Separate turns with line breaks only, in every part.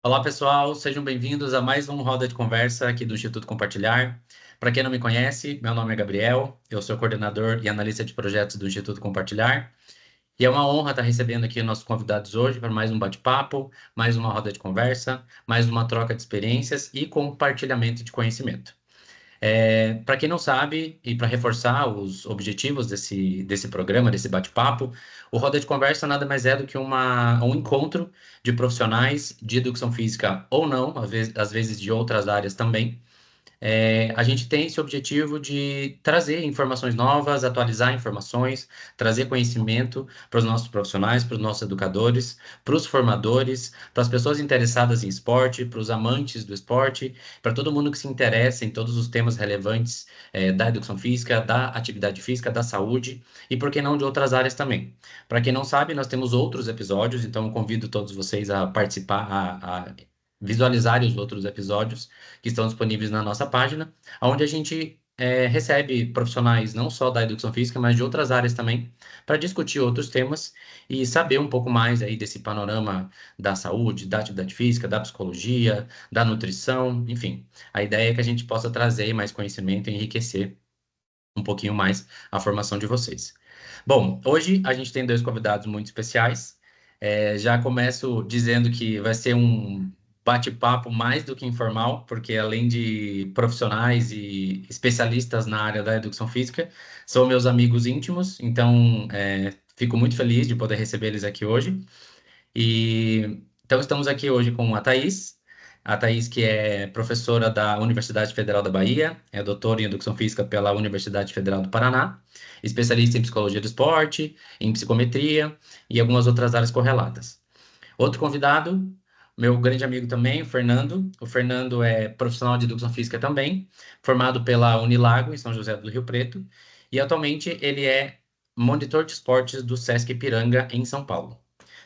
Olá, pessoal, sejam bem-vindos a mais um Roda de Conversa aqui do Instituto Compartilhar. Para quem não me conhece, meu nome é Gabriel, eu sou coordenador e analista de projetos do Instituto Compartilhar. E é uma honra estar recebendo aqui nossos convidados hoje para mais um bate-papo, mais uma roda de conversa, mais uma troca de experiências e compartilhamento de conhecimento. Para quem não sabe, e para reforçar os objetivos desse programa, desse bate-papo, o Roda de Conversa nada mais é do que um encontro de profissionais de educação física ou não, às vezes de outras áreas também, a gente tem esse objetivo de trazer informações novas, atualizar informações, trazer conhecimento para os nossos profissionais, para os nossos educadores, para os formadores, para as pessoas interessadas em esporte, para os amantes do esporte, para todo mundo que se interessa em todos os temas relevantes, da educação física, da atividade física, da saúde e, por que não, de outras áreas também. Para quem não sabe, nós temos outros episódios, então eu convido todos vocês a participar, a visualizarem os outros episódios que estão disponíveis na nossa página, onde a gente recebe profissionais não só da educação física, mas de outras áreas também, para discutir outros temas e saber um pouco mais aí desse panorama da saúde, da atividade física, da psicologia, da nutrição, enfim. A ideia é que a gente possa trazer mais conhecimento e enriquecer um pouquinho mais a formação de vocês. Bom, hoje a gente tem dois convidados muito especiais. Já começo dizendo que vai ser um bate-papo mais do que informal, porque além de profissionais e especialistas na área da educação física, são meus amigos íntimos, então fico muito feliz de poder receber eles aqui hoje. Então estamos aqui hoje com a Thaís que é professora da Universidade Federal da Bahia, é doutora em Educação Física pela Universidade Federal do Paraná, especialista em Psicologia do Esporte, em Psicometria e algumas outras áreas correlatas. Outro convidado, meu grande amigo também, o Fernando. O Fernando é profissional de Educação Física também, formado pela Unilago, em São José do Rio Preto, e atualmente ele é monitor de esportes do Sesc Ipiranga, em São Paulo.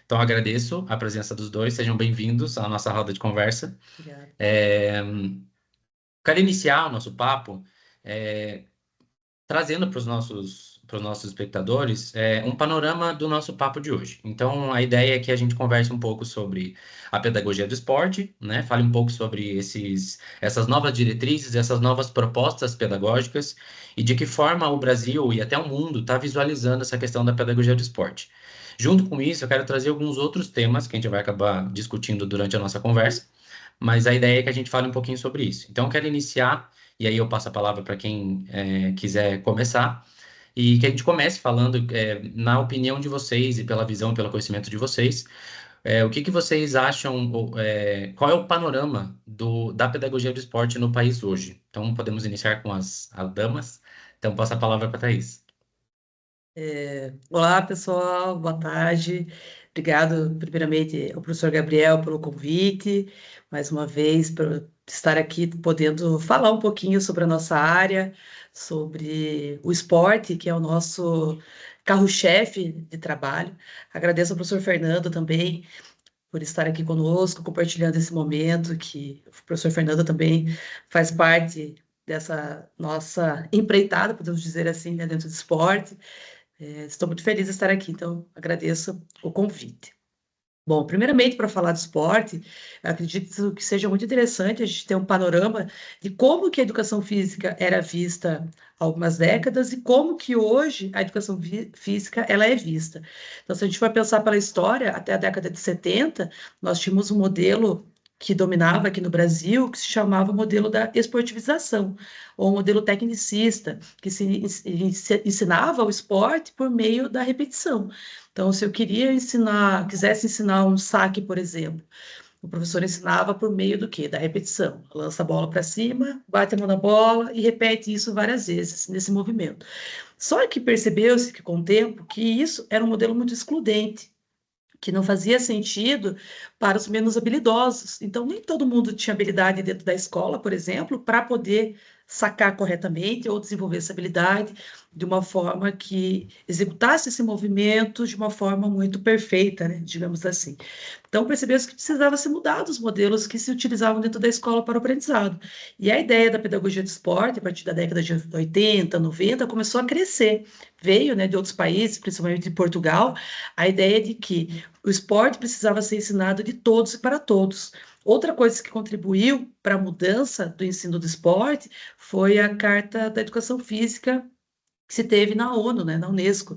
Então, agradeço a presença dos dois, sejam bem-vindos à nossa roda de conversa.
Obrigada.
É, Quero iniciar o nosso papo trazendo para os nossos espectadores um panorama do nosso papo de hoje. Então, a ideia é que a gente converse um pouco sobre a pedagogia do esporte, né? Fale um pouco sobre essas novas diretrizes, essas novas propostas pedagógicas e de que forma o Brasil e até o mundo está visualizando essa questão da pedagogia do esporte. Junto com isso, eu quero trazer alguns outros temas que a gente vai acabar discutindo durante a nossa conversa, mas a ideia é que a gente fale um pouquinho sobre isso. Então, eu quero iniciar, e aí eu passo a palavra para quem quiser começar, e que a gente comece falando, na opinião de vocês e pela visão, pelo conhecimento de vocês, o que que vocês acham, qual é o panorama da pedagogia do esporte no país hoje? Então, podemos iniciar com as damas. Então, passo a palavra para a Thaís.
Olá, pessoal, boa tarde. Obrigado, primeiramente, ao professor Gabriel pelo convite, mais uma vez, por estar aqui podendo falar um pouquinho sobre a nossa área, sobre o esporte, que é o nosso carro-chefe de trabalho. Agradeço ao professor Fernando também por estar aqui conosco, compartilhando esse momento, que o professor Fernando também faz parte dessa nossa empreitada, podemos dizer assim, né, dentro do esporte. Estou muito feliz de estar aqui, então agradeço o convite. Bom, primeiramente, para falar do esporte, eu acredito que seja muito interessante a gente ter um panorama de como que a educação física era vista há algumas décadas e como que hoje a educação física ela é vista. Então, se a gente for pensar pela história, até a década de 70, nós tínhamos um modelo que dominava aqui no Brasil, que se chamava modelo da esportivização, ou modelo tecnicista, que ensinava o esporte por meio da repetição. Então, se eu quisesse ensinar um saque, por exemplo, o professor ensinava por meio do quê? Da repetição. Lança a bola para cima, bate a mão na bola e repete isso várias vezes nesse movimento. Só que percebeu-se que com o tempo que isso era um modelo muito excludente, que não fazia sentido para os menos habilidosos. Então, nem todo mundo tinha habilidade dentro da escola, por exemplo, para poder sacar corretamente ou desenvolver essa habilidade de uma forma que executasse esse movimento de uma forma muito perfeita, né, digamos assim. Então, percebeu-se que precisava ser mudado os modelos que se utilizavam dentro da escola para o aprendizado. E a ideia da pedagogia do esporte, a partir da década de 80, 90, começou a crescer. Veio, né, de outros países, principalmente de Portugal, a ideia de que o esporte precisava ser ensinado de todos e para todos. Outra coisa que contribuiu para a mudança do ensino do esporte foi a Carta da Educação Física que se teve na ONU, né, na Unesco.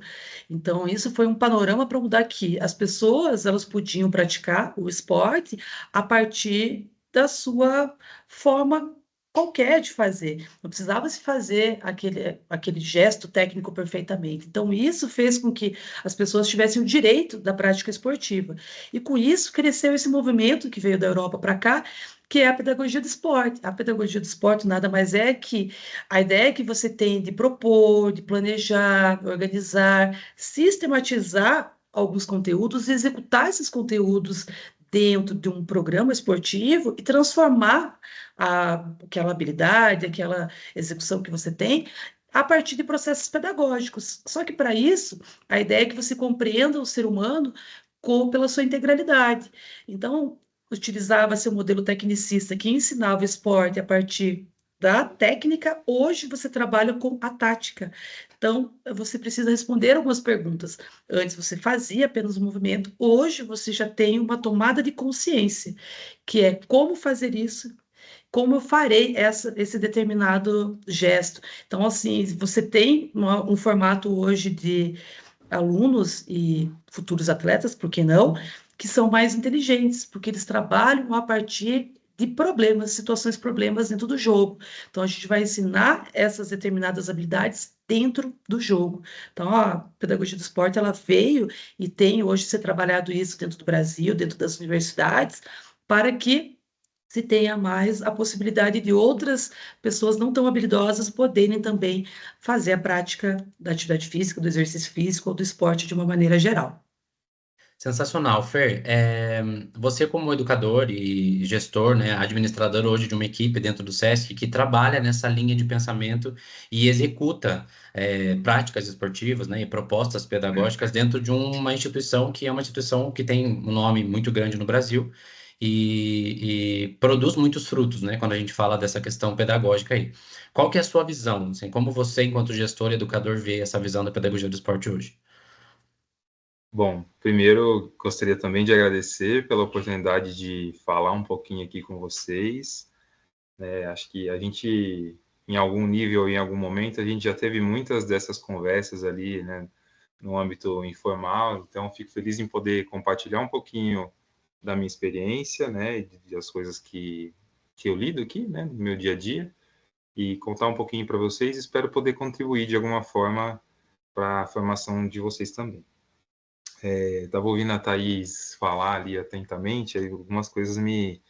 Então, isso foi um panorama para mudar que as pessoas elas podiam praticar o esporte a partir da sua forma qualquer de fazer. Não precisava se fazer aquele gesto técnico perfeitamente. Então, isso fez com que as pessoas tivessem o direito da prática esportiva. E com isso cresceu esse movimento que veio da Europa para cá, que é a pedagogia do esporte. A pedagogia do esporte nada mais é que a ideia que você tem de propor, de planejar, organizar, sistematizar alguns conteúdos e executar esses conteúdos dentro de um programa esportivo e transformar aquela habilidade, aquela execução que você tem a partir de processos pedagógicos. Só que para isso, a ideia é que você compreenda o ser humano pela sua integralidade. Então, utilizava-se o modelo tecnicista que ensinava esporte a partir da técnica, hoje você trabalha com a tática. Então, você precisa responder algumas perguntas. Antes você fazia apenas o movimento, hoje você já tem uma tomada de consciência, que é como fazer isso, como eu farei esse determinado gesto. Então, assim, você tem um formato hoje de alunos e futuros atletas, por que não, que são mais inteligentes, porque eles trabalham a partir de problemas, situações problemas dentro do jogo. Então, a gente vai ensinar essas determinadas habilidades dentro do jogo. Então, a pedagogia do esporte, ela veio e tem hoje ser trabalhado isso dentro do Brasil, dentro das universidades, para que se tenha mais a possibilidade de outras pessoas não tão habilidosas poderem também fazer a prática da atividade física, do exercício físico ou do esporte de uma maneira geral.
Sensacional, Fer. Você como educador e gestor, né, administrador hoje de uma equipe dentro do SESC que trabalha nessa linha de pensamento e executa práticas esportivas, né, e propostas pedagógicas dentro de uma instituição que é uma instituição que tem um nome muito grande no Brasil e produz muitos frutos, né, quando a gente fala dessa questão pedagógica aí. Qual que é a sua visão? Assim, como você, enquanto gestor e educador, vê essa visão da pedagogia do esporte hoje?
Bom, primeiro gostaria também de agradecer pela oportunidade de falar um pouquinho aqui com vocês. Acho que a gente, em algum nível, em algum momento, a gente já teve muitas dessas conversas ali, né, no âmbito informal. Então, fico feliz em poder compartilhar um pouquinho da minha experiência, né, e das coisas que eu lido aqui, né, no meu dia a dia, e contar um pouquinho para vocês. Espero poder contribuir de alguma forma para a formação de vocês também. Estava ouvindo a Thaís falar ali atentamente, aí algumas coisas me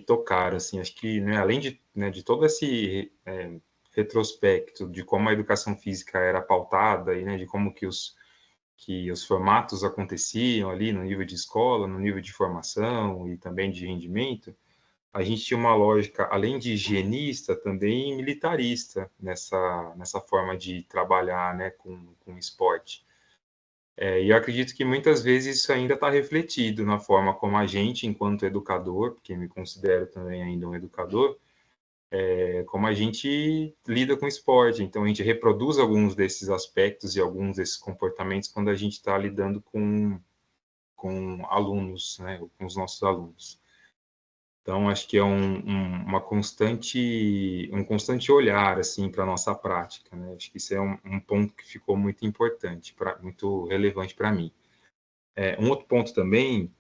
tocaram, assim, acho que, né, além de, né, de todo esse retrospecto de como a educação física era pautada e, né, de como que os formatos aconteciam ali no nível de escola, no nível de formação e também de rendimento, a gente tinha uma lógica, além de higienista, também militarista nessa forma de trabalhar, né, com esporte. E eu acredito que muitas vezes isso ainda está refletido na forma como a gente, enquanto educador, porque me considero também ainda um educador, como a gente lida com esporte. Então, a gente reproduz alguns desses aspectos e alguns desses comportamentos quando a gente está lidando com alunos, né, com os nossos alunos. Então, acho que é uma um constante olhar assim para a nossa prática, né? Acho que isso é um ponto que ficou muito importante, muito relevante para mim. Um outro ponto também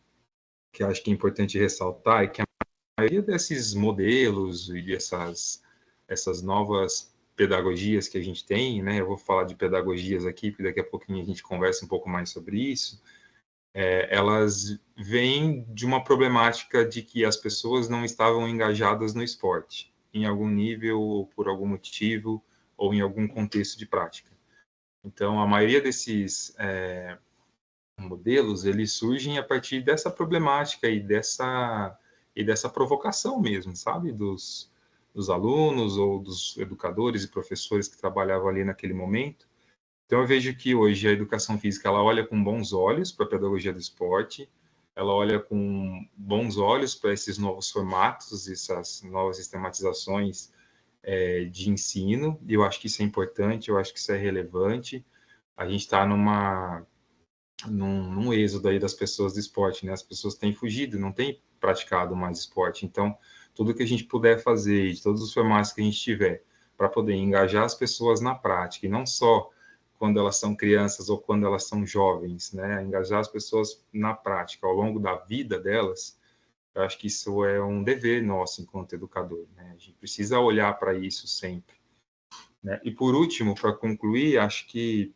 que eu acho que é importante ressaltar é que a maioria desses modelos e essas novas pedagogias que a gente tem, né? Eu vou falar de pedagogias aqui, porque daqui a pouquinho a gente conversa um pouco mais sobre isso. Elas vêm de uma problemática de que as pessoas não estavam engajadas no esporte, em algum nível, ou por algum motivo, ou em algum contexto de prática. Então, a maioria desses modelos, eles surgem a partir dessa problemática e dessa provocação mesmo, sabe? Dos alunos ou dos educadores e professores que trabalhavam ali naquele momento. Então, eu vejo que hoje a educação física, ela olha com bons olhos para a pedagogia do esporte, ela olha com bons olhos para esses novos formatos, essas novas sistematizações de ensino, e eu acho que isso é importante, eu acho que isso é relevante. A gente está num êxodo aí das pessoas do esporte, né? As pessoas têm fugido, não têm praticado mais esporte. Então, tudo que a gente puder fazer, de todos os formatos que a gente tiver, para poder engajar as pessoas na prática, e não só quando elas são crianças ou quando elas são jovens, né? Engajar as pessoas na prática, ao longo da vida delas, eu acho que isso é um dever nosso enquanto educador, né? A gente precisa olhar para isso sempre, né? E por último, para concluir, acho que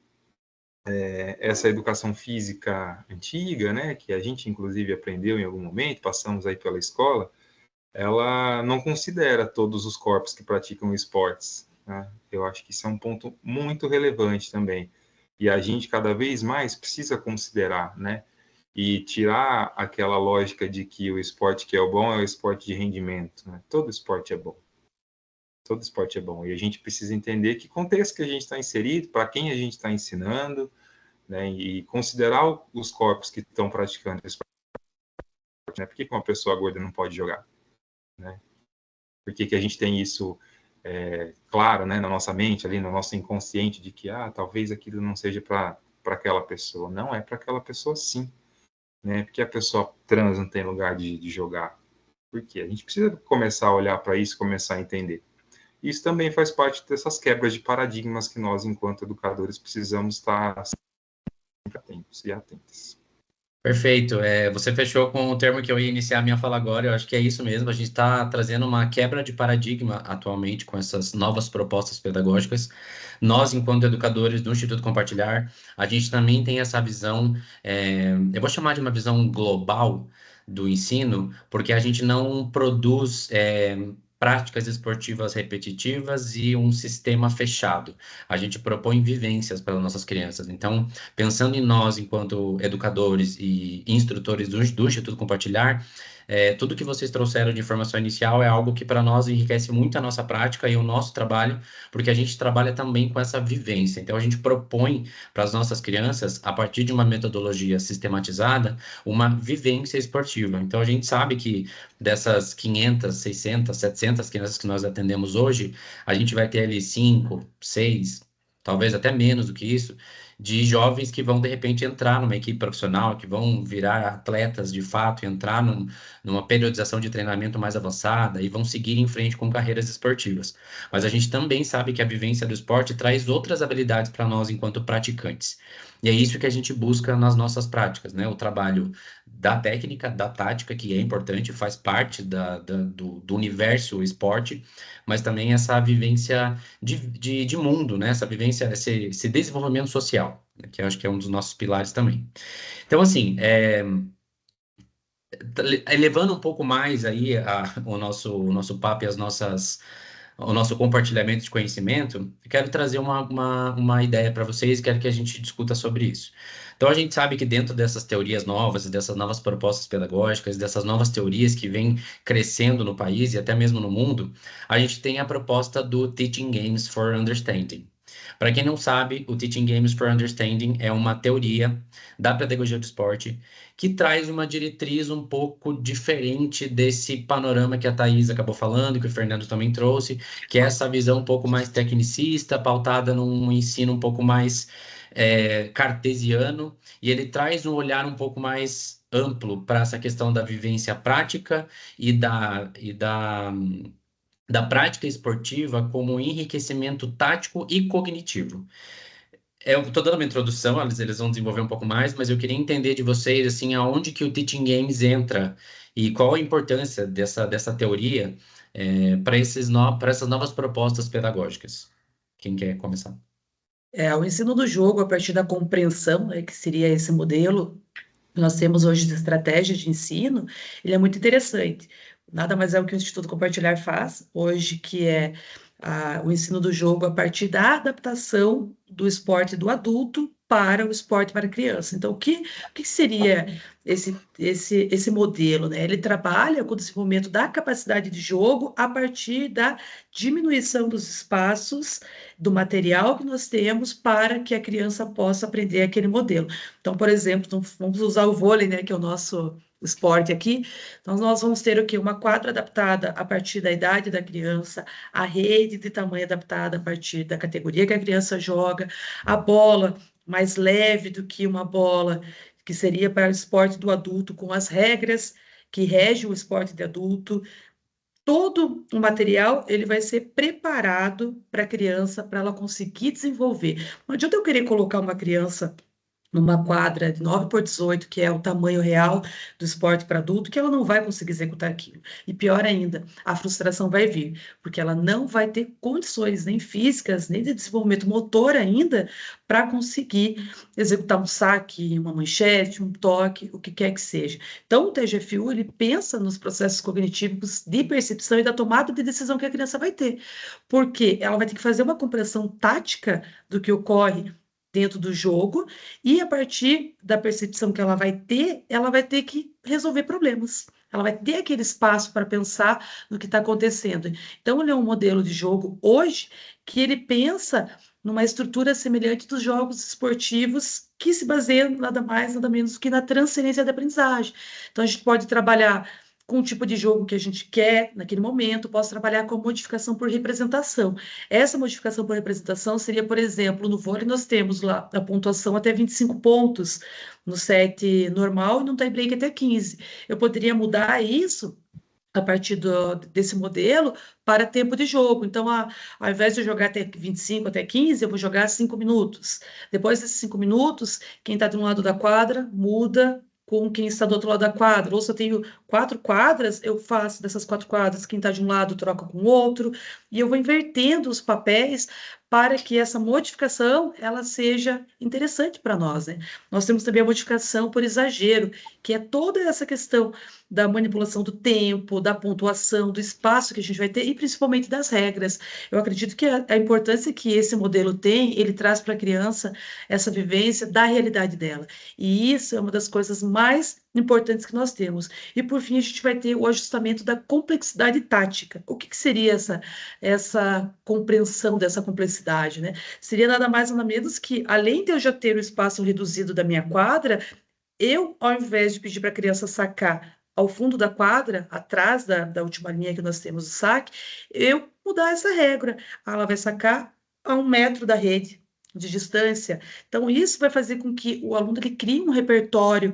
essa educação física antiga, né, que a gente inclusive aprendeu em algum momento, passamos aí pela escola, ela não considera todos os corpos que praticam esportes, né? Eu acho que isso é um ponto muito relevante também. E a gente cada vez mais precisa considerar, né? E tirar aquela lógica de que o esporte que é o bom é o esporte de rendimento, né? Todo esporte é bom. Todo esporte é bom. E a gente precisa entender que contexto que a gente está inserido, para quem a gente está ensinando, né? E considerar os corpos que estão praticando esporte, né? Por que uma pessoa gorda não pode jogar, né? Por que a gente tem isso claro, né, na nossa mente, ali no nosso inconsciente, de que talvez aquilo não seja para aquela pessoa. Não, é para aquela pessoa sim, né? Porque a pessoa trans não tem lugar de jogar. Por quê? A gente precisa começar a olhar para isso, começar a entender. Isso também faz parte dessas quebras de paradigmas que nós, enquanto educadores, precisamos estar sempre atentos e atentas.
Perfeito. Você fechou com o termo que eu ia iniciar a minha fala agora. Eu acho que é isso mesmo. A gente está trazendo uma quebra de paradigma atualmente com essas novas propostas pedagógicas. Nós, enquanto educadores do Instituto Compartilhar, a gente também tem essa visão, eu vou chamar de uma visão global do ensino, porque a gente não produz práticas esportivas repetitivas e um sistema fechado. A gente propõe vivências para as nossas crianças. Então, pensando em nós, enquanto educadores e instrutores do Instituto Compartilhar, tudo que vocês trouxeram de informação inicial é algo que para nós enriquece muito a nossa prática e o nosso trabalho, porque a gente trabalha também com essa vivência. Então, a gente propõe para as nossas crianças, a partir de uma metodologia sistematizada, uma vivência esportiva. Então, a gente sabe que dessas 500, 600, 700 crianças que nós atendemos hoje, a gente vai ter ali 5, 6, talvez até menos do que isso, de jovens que vão, de repente, entrar numa equipe profissional, que vão virar atletas de fato, entrar numa periodização de treinamento mais avançada e vão seguir em frente com carreiras esportivas. Mas a gente também sabe que a vivência do esporte traz outras habilidades para nós enquanto praticantes. E é isso que a gente busca nas nossas práticas, né? O trabalho da técnica, da tática, que é importante, faz parte do universo esporte, mas também essa vivência de mundo, né? Essa vivência, esse desenvolvimento social, né? Que eu acho que é um dos nossos pilares também. Então, assim, elevando um pouco mais aí o nosso papo e o nosso compartilhamento de conhecimento, eu quero trazer uma ideia para vocês e quero que a gente discuta sobre isso. Então, a gente sabe que dentro dessas teorias novas, e dessas novas propostas pedagógicas, dessas novas teorias que vêm crescendo no país e até mesmo no mundo, a gente tem a proposta do Teaching Games for Understanding. Para quem não sabe, o Teaching Games for Understanding é uma teoria da pedagogia do esporte que traz uma diretriz um pouco diferente desse panorama que a Thaís acabou falando, que o Fernando também trouxe, que é essa visão um pouco mais tecnicista, pautada num ensino um pouco mais cartesiano, e ele traz um olhar um pouco mais amplo para essa questão da vivência prática e da prática esportiva como enriquecimento tático e cognitivo. Eu estou dando uma introdução, eles vão desenvolver um pouco mais, mas eu queria entender de vocês, assim, aonde que o Teaching Games entra e qual a importância dessa teoria para essas novas propostas pedagógicas. Quem quer começar?
O ensino do jogo a partir da compreensão, né, que seria esse modelo que nós temos hoje de estratégia de ensino, ele é muito interessante. Nada mais é o que o Instituto Compartilhar faz hoje, que é o ensino do jogo a partir da adaptação do esporte do adulto para o esporte para a criança. Então, o que seria esse modelo, né? Ele trabalha com o desenvolvimento da capacidade de jogo a partir da diminuição dos espaços do material que nós temos para que a criança possa aprender aquele modelo. Então, por exemplo, então, vamos usar o vôlei, né, que é o nosso esporte aqui. Então, nós vamos ter o quê? Uma quadra adaptada a partir da idade da criança, a rede de tamanho adaptada a partir da categoria que a criança joga, a bola mais leve do que uma bola que seria para o esporte do adulto, com as regras que rege o esporte de adulto. Todo o material ele vai ser preparado para a criança, para ela conseguir desenvolver. Não adianta eu querer colocar uma criança numa quadra de 9 por 18, que é o tamanho real do esporte para adulto, que ela não vai conseguir executar aquilo. E pior ainda, a frustração vai vir, porque ela não vai ter condições nem físicas, nem de desenvolvimento motor ainda, para conseguir executar um saque, uma manchete, um toque, o que quer que seja. Então, o TGFU, ele pensa nos processos cognitivos de percepção e da tomada de decisão que a criança vai ter, porque ela vai ter que fazer uma compreensão tática do que ocorre dentro do jogo, e a partir da percepção que ela vai ter que resolver problemas. Ela vai ter aquele espaço para pensar no que está acontecendo. Então, ele é um modelo de jogo hoje que ele pensa numa estrutura semelhante dos jogos esportivos que se baseiam nada mais, nada menos do que na transferência da aprendizagem. Então, a gente pode trabalhar com o tipo de jogo que a gente quer naquele momento, posso trabalhar com modificação por representação. Essa modificação por representação seria, por exemplo, no vôlei nós temos lá a pontuação até 25 pontos no set normal e no tie break até 15. Eu poderia mudar isso a partir desse modelo para tempo de jogo. Então, ao invés de eu jogar até 25, até 15, eu vou jogar 5 minutos. Depois desses 5 minutos, quem está de um lado da quadra muda com quem está do outro lado da quadra. Ou se eu tenho 4 quadras, eu faço dessas 4 quadras, quem está de um lado troca com o outro, e eu vou invertendo os papéis para que essa modificação ela seja interessante para nós, né? Nós temos também a modificação por exagero, que é toda essa questão da manipulação do tempo, da pontuação, do espaço que a gente vai ter e principalmente das regras. Eu acredito que a importância que esse modelo tem, ele traz para a criança essa vivência da realidade dela. E isso é uma das coisas mais importantes que nós temos. E por fim, a gente vai ter o ajustamento da complexidade tática. O que seria essa compreensão dessa complexidade, né? Seria nada mais nada menos que, além de eu já ter o espaço reduzido da minha quadra, eu, ao invés de pedir para a criança sacar ao fundo da quadra, atrás da última linha que nós temos o saque, eu mudar essa regra. Ela vai sacar a 1 metro da rede de distância. Então, isso vai fazer com que o aluno ele crie um repertório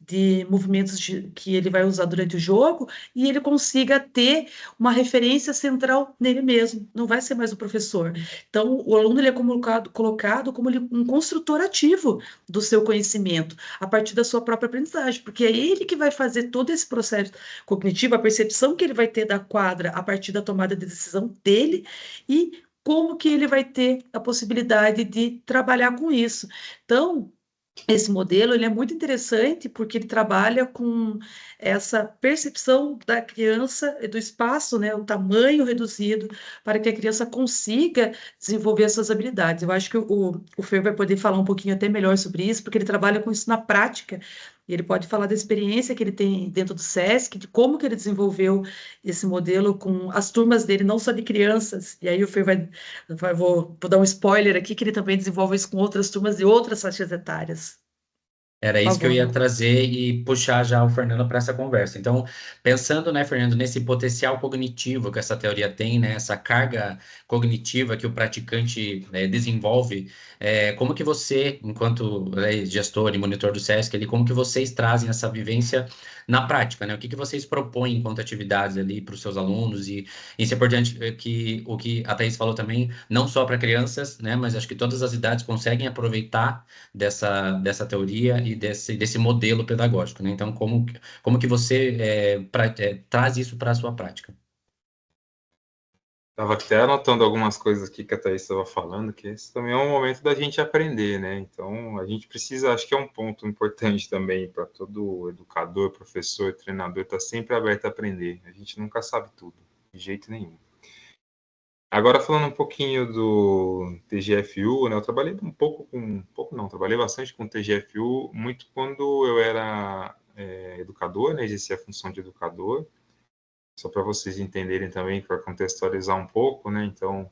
de movimentos que ele vai usar durante o jogo e ele consiga ter uma referência central nele mesmo. Não vai ser mais o professor. Então, o aluno ele é colocado como um construtor ativo do seu conhecimento a partir da sua própria aprendizagem, porque é ele que vai fazer todo esse processo cognitivo, a percepção que ele vai ter da quadra a partir da tomada de decisão dele e como que ele vai ter a possibilidade de trabalhar com isso. Então, esse modelo ele é muito interessante porque ele trabalha com essa percepção da criança e do espaço, né, o tamanho reduzido, para que a criança consiga desenvolver essas habilidades. Eu acho que o Fer vai poder falar um pouquinho até melhor sobre isso, porque ele trabalha com isso na prática, e ele pode falar da experiência que ele tem dentro do SESC, de como que ele desenvolveu esse modelo com as turmas dele, não só de crianças, e aí o Fer vou dar um spoiler aqui, que ele também desenvolve isso com outras turmas de outras faixas etárias.
Era
Por
isso que eu ia
favor.
trazer e puxar já o Fernando para essa conversa. Então, pensando, né, Fernando, nesse potencial cognitivo que essa teoria tem, né, essa carga cognitiva que o praticante desenvolve, como que você, enquanto gestor e monitor do SESC, ali, como que vocês trazem essa vivência na prática, né? O que que vocês propõem enquanto atividades ali para os seus alunos e isso é importante que o que a Thaís falou também, não só para crianças, né, mas acho que todas as idades conseguem aproveitar dessa teoria e desse modelo pedagógico, né? Então, como que você traz isso para a sua prática?
Estava até anotando algumas coisas aqui que a Thaís estava falando, que esse também é um momento da gente aprender, né? Então, a gente precisa, acho que é um ponto importante também para todo educador, professor, treinador, estar sempre aberto a aprender. A gente nunca sabe tudo, de jeito nenhum. Agora, falando um pouquinho do TGFU, né? Eu trabalhei trabalhei bastante com TGFU, muito quando eu era educador, né? Exercia a função de educador. Só para vocês entenderem também, para contextualizar um pouco, né? Então,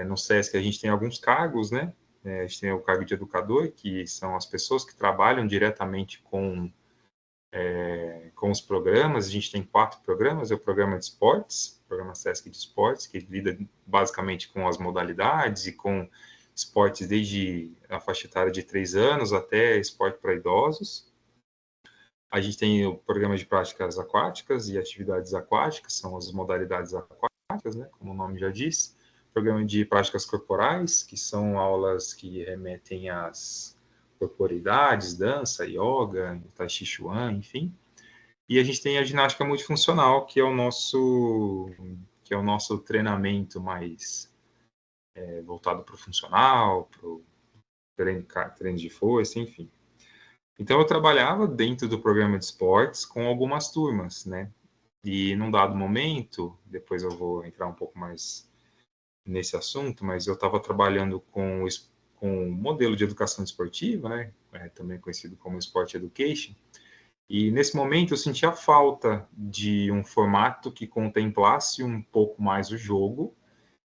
no SESC a gente tem alguns cargos, né? A gente tem o cargo de educador, que são as pessoas que trabalham diretamente com os programas. A gente tem 4 programas, é o programa de esportes, o programa SESC de esportes, que lida basicamente com as modalidades e com esportes desde a faixa etária de 3 anos até esporte para idosos. A gente tem o programa de práticas aquáticas e atividades aquáticas, são as modalidades aquáticas, né, como o nome já diz. Programa de práticas corporais, que são aulas que remetem às corporeidades, dança, yoga, tai chi chuan, enfim. E a gente tem a ginástica multifuncional, que é o nosso treinamento mais voltado para o funcional, para o treino de força, enfim. Então, eu trabalhava dentro do programa de esportes com algumas turmas, né? E num dado momento, depois eu vou entrar um pouco mais nesse assunto, mas eu estava trabalhando com o modelo de educação esportiva, né? Também conhecido como Sport Education. E nesse momento eu sentia falta de um formato que contemplasse um pouco mais o jogo,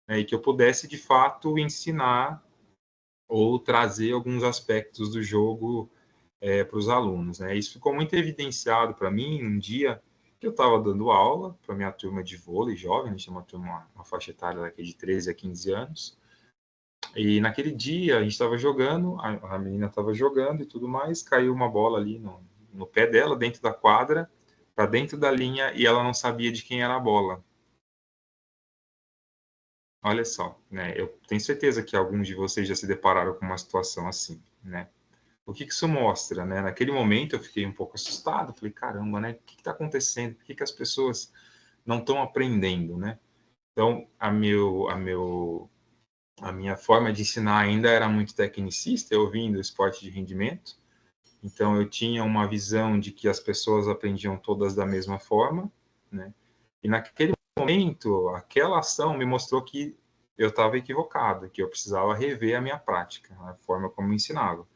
né? E que eu pudesse, de fato, ensinar ou trazer alguns aspectos do jogo para os alunos, né? Isso ficou muito evidenciado para mim um dia que eu estava dando aula para minha turma de vôlei jovem, a gente tem uma faixa etária daqui de 13 a 15 anos, e naquele dia a gente estava jogando, a menina estava jogando e tudo mais, caiu uma bola ali no pé dela, dentro da quadra, para dentro da linha, e ela não sabia de quem era a bola. Olha só, né? Eu tenho certeza que alguns de vocês já se depararam com uma situação assim, né? O que isso mostra, né? Naquele momento eu fiquei um pouco assustado, falei, caramba, né? O que está acontecendo? Por que as pessoas não estão aprendendo, né? Então, a minha forma de ensinar ainda era muito tecnicista, eu vim do esporte de rendimento, então eu tinha uma visão de que as pessoas aprendiam todas da mesma forma, né? E naquele momento, aquela ação me mostrou que eu estava equivocado, que eu precisava rever a minha prática, a forma como eu ensinava.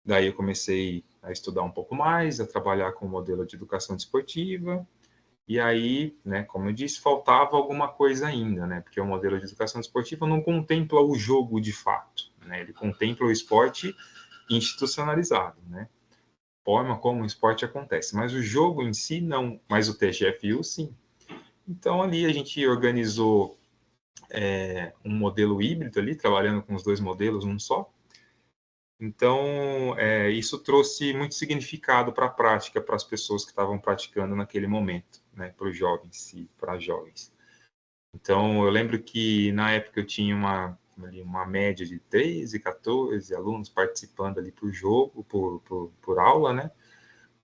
Daí eu comecei a estudar um pouco mais, a trabalhar com o modelo de educação desportiva, e aí, né, como eu disse, faltava alguma coisa ainda, né, porque o modelo de educação desportiva não contempla o jogo de fato, né, ele contempla o esporte institucionalizado, né, forma como o esporte acontece, mas o jogo em si não, mas o TGFU sim. Então ali a gente organizou um modelo híbrido ali, trabalhando com os dois modelos num só. Então, isso trouxe muito significado para a prática, para as pessoas que estavam praticando naquele momento, né, para os jovens e para as jovens. Então, eu lembro que na época eu tinha uma média de 13, 14 alunos participando ali por jogo, por aula, né?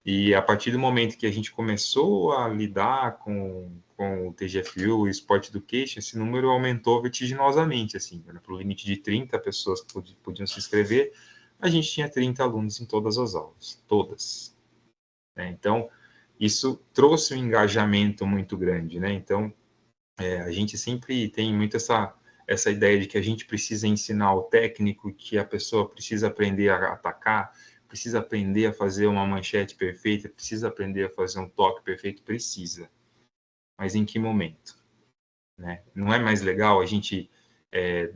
E a partir do momento que a gente começou a lidar com o TGFU e Sport Education, esse número aumentou vertiginosamente, assim, né? Para o limite de 30 pessoas que podiam se inscrever, a gente tinha 30 alunos em todas as aulas, todas. Né? Então, isso trouxe um engajamento muito grande, né? Então, a gente sempre tem muito essa ideia de que a gente precisa ensinar o técnico, que a pessoa precisa aprender a atacar, precisa aprender a fazer uma manchete perfeita, precisa aprender a fazer um toque perfeito, precisa. Mas em que momento? Né? Não é mais legal a gente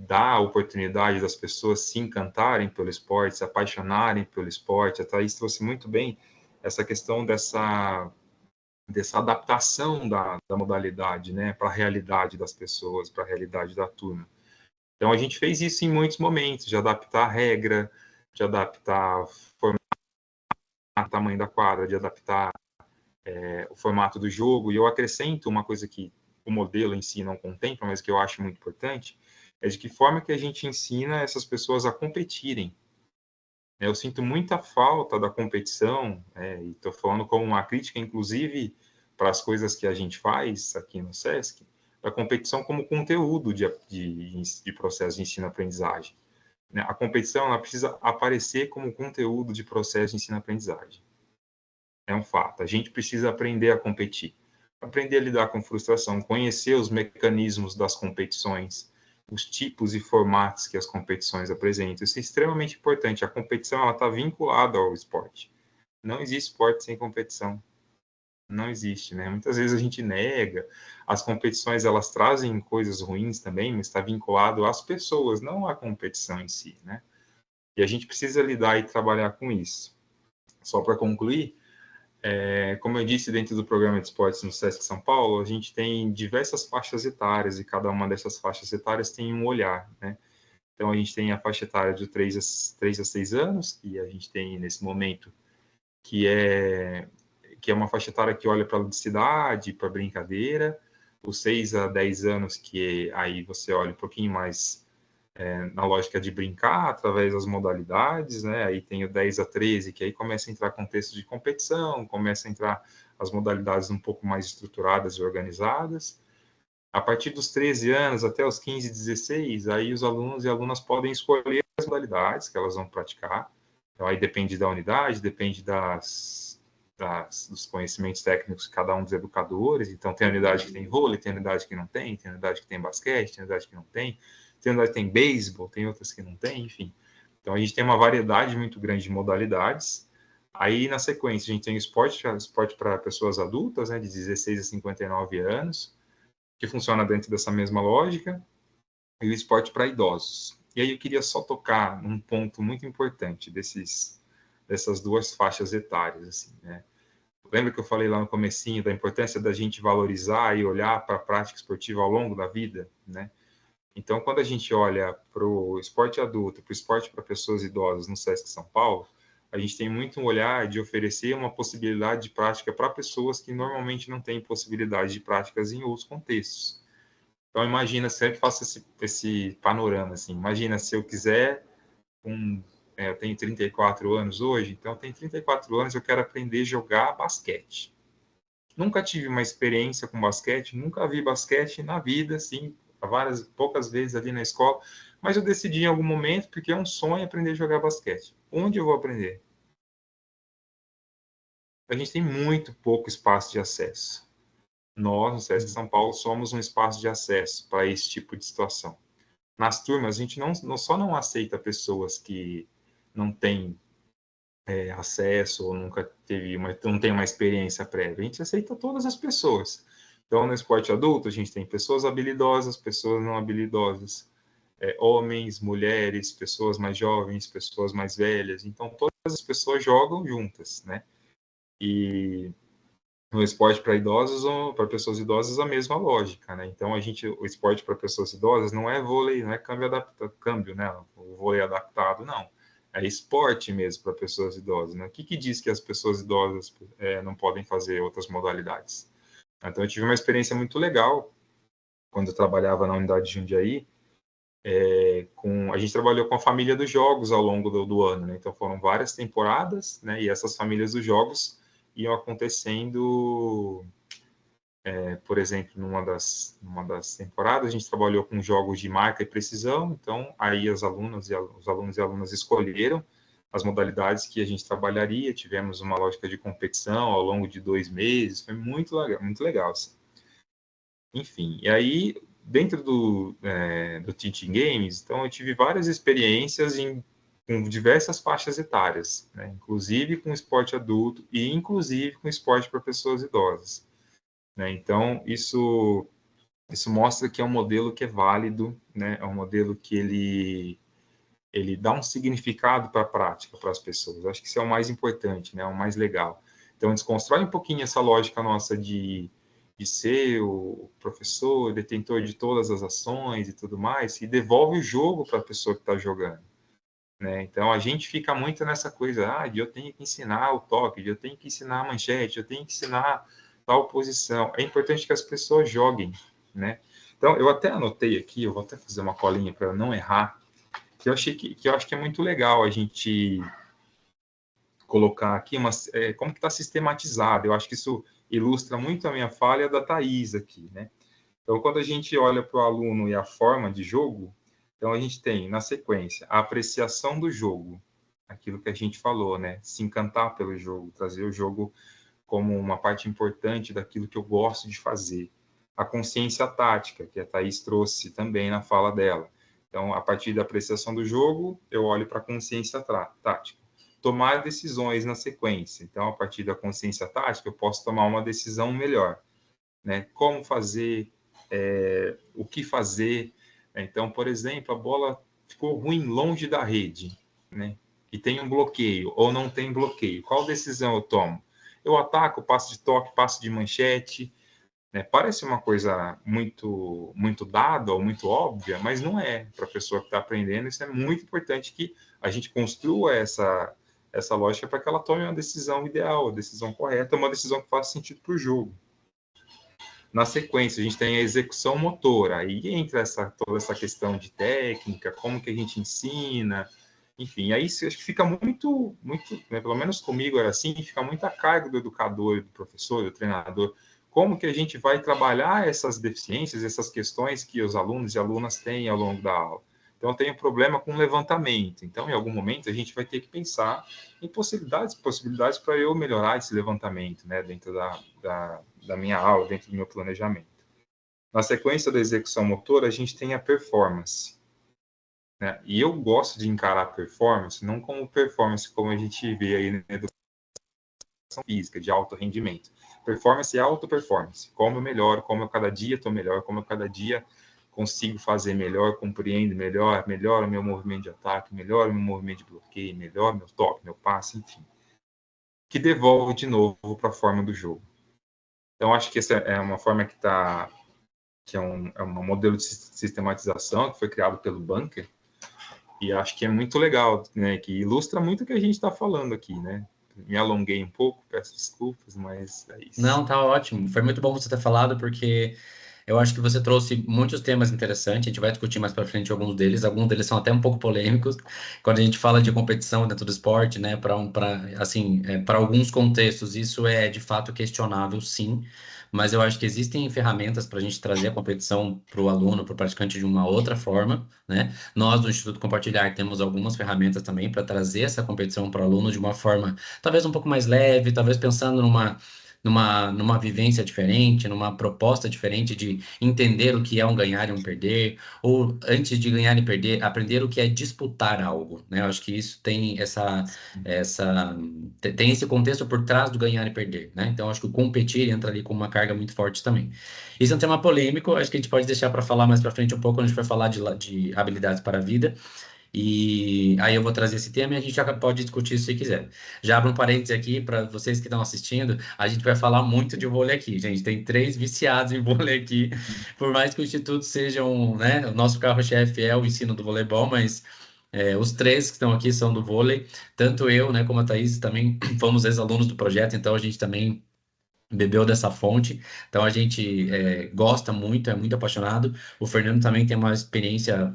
dar a oportunidade das pessoas se encantarem pelo esporte, se apaixonarem pelo esporte? A Thaís trouxe muito bem essa questão dessa adaptação da modalidade, né, para a realidade das pessoas, para a realidade da turma. Então, a gente fez isso em muitos momentos, de adaptar a regra, de adaptar o tamanho da quadra, de adaptar o formato do jogo. E eu acrescento uma coisa que o modelo em si não contempla, mas que eu acho muito importante, é de que forma que a gente ensina essas pessoas a competirem. Eu sinto muita falta da competição, e estou falando como uma crítica, inclusive, para as coisas que a gente faz aqui no SESC, da competição como conteúdo de processo de ensino-aprendizagem. A competição ela precisa aparecer como conteúdo de processo de ensino-aprendizagem. É um fato. A gente precisa aprender a competir, aprender a lidar com frustração, conhecer os mecanismos das competições, os tipos e formatos que as competições apresentam. Isso é extremamente importante. A competição está vinculada ao esporte. Não existe esporte sem competição. Não existe, né? Muitas vezes a gente nega. As competições, elas trazem coisas ruins também, mas está vinculado às pessoas, não à competição em si, né? E a gente precisa lidar e trabalhar com isso. Só para concluir, como eu disse, dentro do programa de esportes no SESC São Paulo, a gente tem diversas faixas etárias e cada uma dessas faixas etárias tem um olhar, né? Então, a gente tem a faixa etária de 3 a 6 anos, que a gente tem nesse momento que é uma faixa etária que olha para a ludicidade, para a brincadeira. Os 6 a 10 anos, que aí você olha um pouquinho mais na lógica de brincar através das modalidades, né? Aí tem o 10 a 13, que aí começa a entrar contexto de competição, começa a entrar as modalidades um pouco mais estruturadas e organizadas. A partir dos 13 anos até os 15, 16, aí os alunos e alunas podem escolher as modalidades que elas vão praticar. Então, aí depende da unidade, depende dos conhecimentos técnicos de cada um dos educadores. Então, tem unidade que tem vôlei, tem unidade que não tem unidade que tem basquete, tem unidade que não tem unidade que tem beisebol, tem outras que não tem, enfim. Então, a gente tem uma variedade muito grande de modalidades. Aí, na sequência, a gente tem o esporte para pessoas adultas, né, de 16 a 59 anos, que funciona dentro dessa mesma lógica, e o esporte para idosos. E aí eu queria só tocar num ponto muito importante dessas duas faixas etárias, assim, né? Lembra que eu falei lá no comecinho da importância da gente valorizar e olhar para a prática esportiva ao longo da vida, né? Então, quando a gente olha para o esporte adulto, para o esporte para pessoas idosas no SESC São Paulo, a gente tem muito um olhar de oferecer uma possibilidade de prática para pessoas que normalmente não têm possibilidade de práticas em outros contextos. Então, imagina, sempre faço esse panorama, assim, imagina se eu quiser, eu tenho 34 anos hoje, então eu tenho 34 anos, eu quero aprender a jogar basquete. Nunca tive uma experiência com basquete, nunca vi basquete na vida, assim, poucas vezes ali na escola, mas eu decidi em algum momento, porque é um sonho aprender a jogar basquete. Onde eu vou aprender? A gente tem muito pouco espaço de acesso. Nós, no SESC São Paulo, somos um espaço de acesso para esse tipo de situação. Nas turmas, a gente só não aceita pessoas que não têm acesso ou nunca não tem uma experiência prévia. A gente aceita todas as pessoas. Então, no esporte adulto, a gente tem pessoas habilidosas, pessoas não habilidosas, homens, mulheres, pessoas mais jovens, pessoas mais velhas. Então, todas as pessoas jogam juntas, né? E no esporte para idosos ou para pessoas idosas, a mesma lógica, né? Então, o esporte para pessoas idosas não é vôlei, não é câmbio, né? O vôlei adaptado, não. É esporte mesmo para pessoas idosas, né? O que diz que as pessoas idosas não podem fazer outras modalidades? Então, eu tive uma experiência muito legal quando eu trabalhava na unidade de Jundiaí. A gente trabalhou com a família dos jogos ao longo do ano, né? Então, foram várias temporadas, né? E essas famílias dos jogos iam acontecendo, por exemplo, numa das temporadas, a gente trabalhou com jogos de marca e precisão. Então, aí os alunos e alunas escolheram as modalidades que a gente trabalharia. Tivemos uma lógica de competição ao longo de 2 meses. Foi muito legal, muito legal, assim. Enfim, e aí, dentro do Teaching Games, então, eu tive várias experiências com diversas faixas etárias, né? Inclusive com esporte adulto e inclusive com esporte para pessoas idosas, né? Então, isso mostra que é um modelo que é válido, né? É um modelo que ele dá um significado para a prática, para as pessoas. Acho que isso é o mais importante, né? É o mais legal. Então, desconstrói um pouquinho essa lógica nossa de ser o professor, detentor de todas as ações e tudo mais, e devolve o jogo para a pessoa que está jogando, né? Então, a gente fica muito nessa coisa, de eu tenho que ensinar o toque, de eu tenho que ensinar a manchete, eu tenho que ensinar tal posição. É importante que as pessoas joguem, né? Então, eu até anotei aqui, eu vou até fazer uma colinha para não errar, que eu acho que é muito legal a gente colocar aqui como que está sistematizado. Eu acho que isso ilustra muito a minha falha da Thais aqui, né? Então, quando a gente olha para o aluno e a forma de jogo, então a gente tem, na sequência, a apreciação do jogo, aquilo que a gente falou, né? Se encantar pelo jogo, trazer o jogo como uma parte importante daquilo que eu gosto de fazer. A consciência tática, que a Thais trouxe também na fala dela. Então, a partir da apreciação do jogo, eu olho para a consciência tática. Tomar decisões na sequência. Então, a partir da consciência tática, eu posso tomar uma decisão melhor, né? Como fazer, o que fazer. Então, por exemplo, a bola ficou ruim longe da rede, né? E tem um bloqueio, ou não tem bloqueio. Qual decisão eu tomo? Eu ataco, passo de toque, passo de manchete, né? Parece uma coisa muito, muito dada ou muito óbvia, mas não é. Para a pessoa que está aprendendo, isso é muito importante que a gente construa essa lógica para que ela tome uma decisão ideal, a decisão correta, uma decisão que faça sentido para o jogo. Na sequência, a gente tem a execução motora, aí entra toda essa questão de técnica, como que a gente ensina, enfim, aí acho que fica muito, né, pelo menos comigo era assim, fica muito a cargo do educador, do professor, do treinador, como que a gente vai trabalhar essas deficiências, essas questões que os alunos e alunas têm ao longo da aula. Então, eu tenho problema com levantamento. Então, em algum momento, a gente vai ter que pensar em possibilidades para eu melhorar esse levantamento, né, dentro da minha aula, dentro do meu planejamento. Na sequência da execução motora, a gente tem a performance, né? E eu gosto de encarar a performance não como performance como a gente vê aí na educação física, de alto rendimento. Performance é auto-performance. Como eu melhoro, como eu cada dia estou melhor, como eu cada dia consigo fazer melhor, compreendo melhor, melhora o meu movimento de ataque, melhora o meu movimento de bloqueio, melhora o meu toque, meu passe, enfim. Que devolve de novo para a forma do jogo. Então, acho que essa é uma forma que é um modelo de sistematização que foi criado pelo Bunker, e acho que é muito legal, né, que ilustra muito o que a gente está falando aqui, né? Me alonguei um pouco, peço desculpas, mas é isso.
Não, tá ótimo. Foi muito bom você ter falado, porque eu acho que você trouxe muitos temas interessantes. A gente vai discutir mais para frente alguns deles. Alguns deles são até um pouco polêmicos. Quando a gente fala de competição dentro do esporte, né, para alguns contextos, isso é de fato questionável, sim. Mas eu acho que existem ferramentas para a gente trazer a competição para o aluno, para o praticante de uma outra forma, né? Nós, do Instituto Compartilhar, temos algumas ferramentas também para trazer essa competição para o aluno de uma forma talvez um pouco mais leve, talvez pensando numa vivência diferente, numa proposta diferente de entender o que é um ganhar e um perder, ou antes de ganhar e perder, aprender o que é disputar algo, né? Eu acho que isso tem esse contexto por trás do ganhar e perder, né? Então, acho que o competir entra ali com uma carga muito forte também. Isso é um tema polêmico, acho que a gente pode deixar para falar mais para frente um pouco, quando a gente for falar de habilidades para a vida. E aí eu vou trazer esse tema e a gente já pode discutir isso se quiser. Já abro um parênteses aqui para vocês que estão assistindo, a gente vai falar muito de vôlei aqui, gente. Tem 3 viciados em vôlei aqui, por mais que o Instituto seja né, o nosso carro-chefe é o ensino do voleibol, mas os 3 que estão aqui são do vôlei. Tanto eu, né, como a Thaís também fomos ex-alunos do projeto, então a gente também bebeu dessa fonte, então a gente gosta muito, é muito apaixonado. O Fernando também tem uma experiência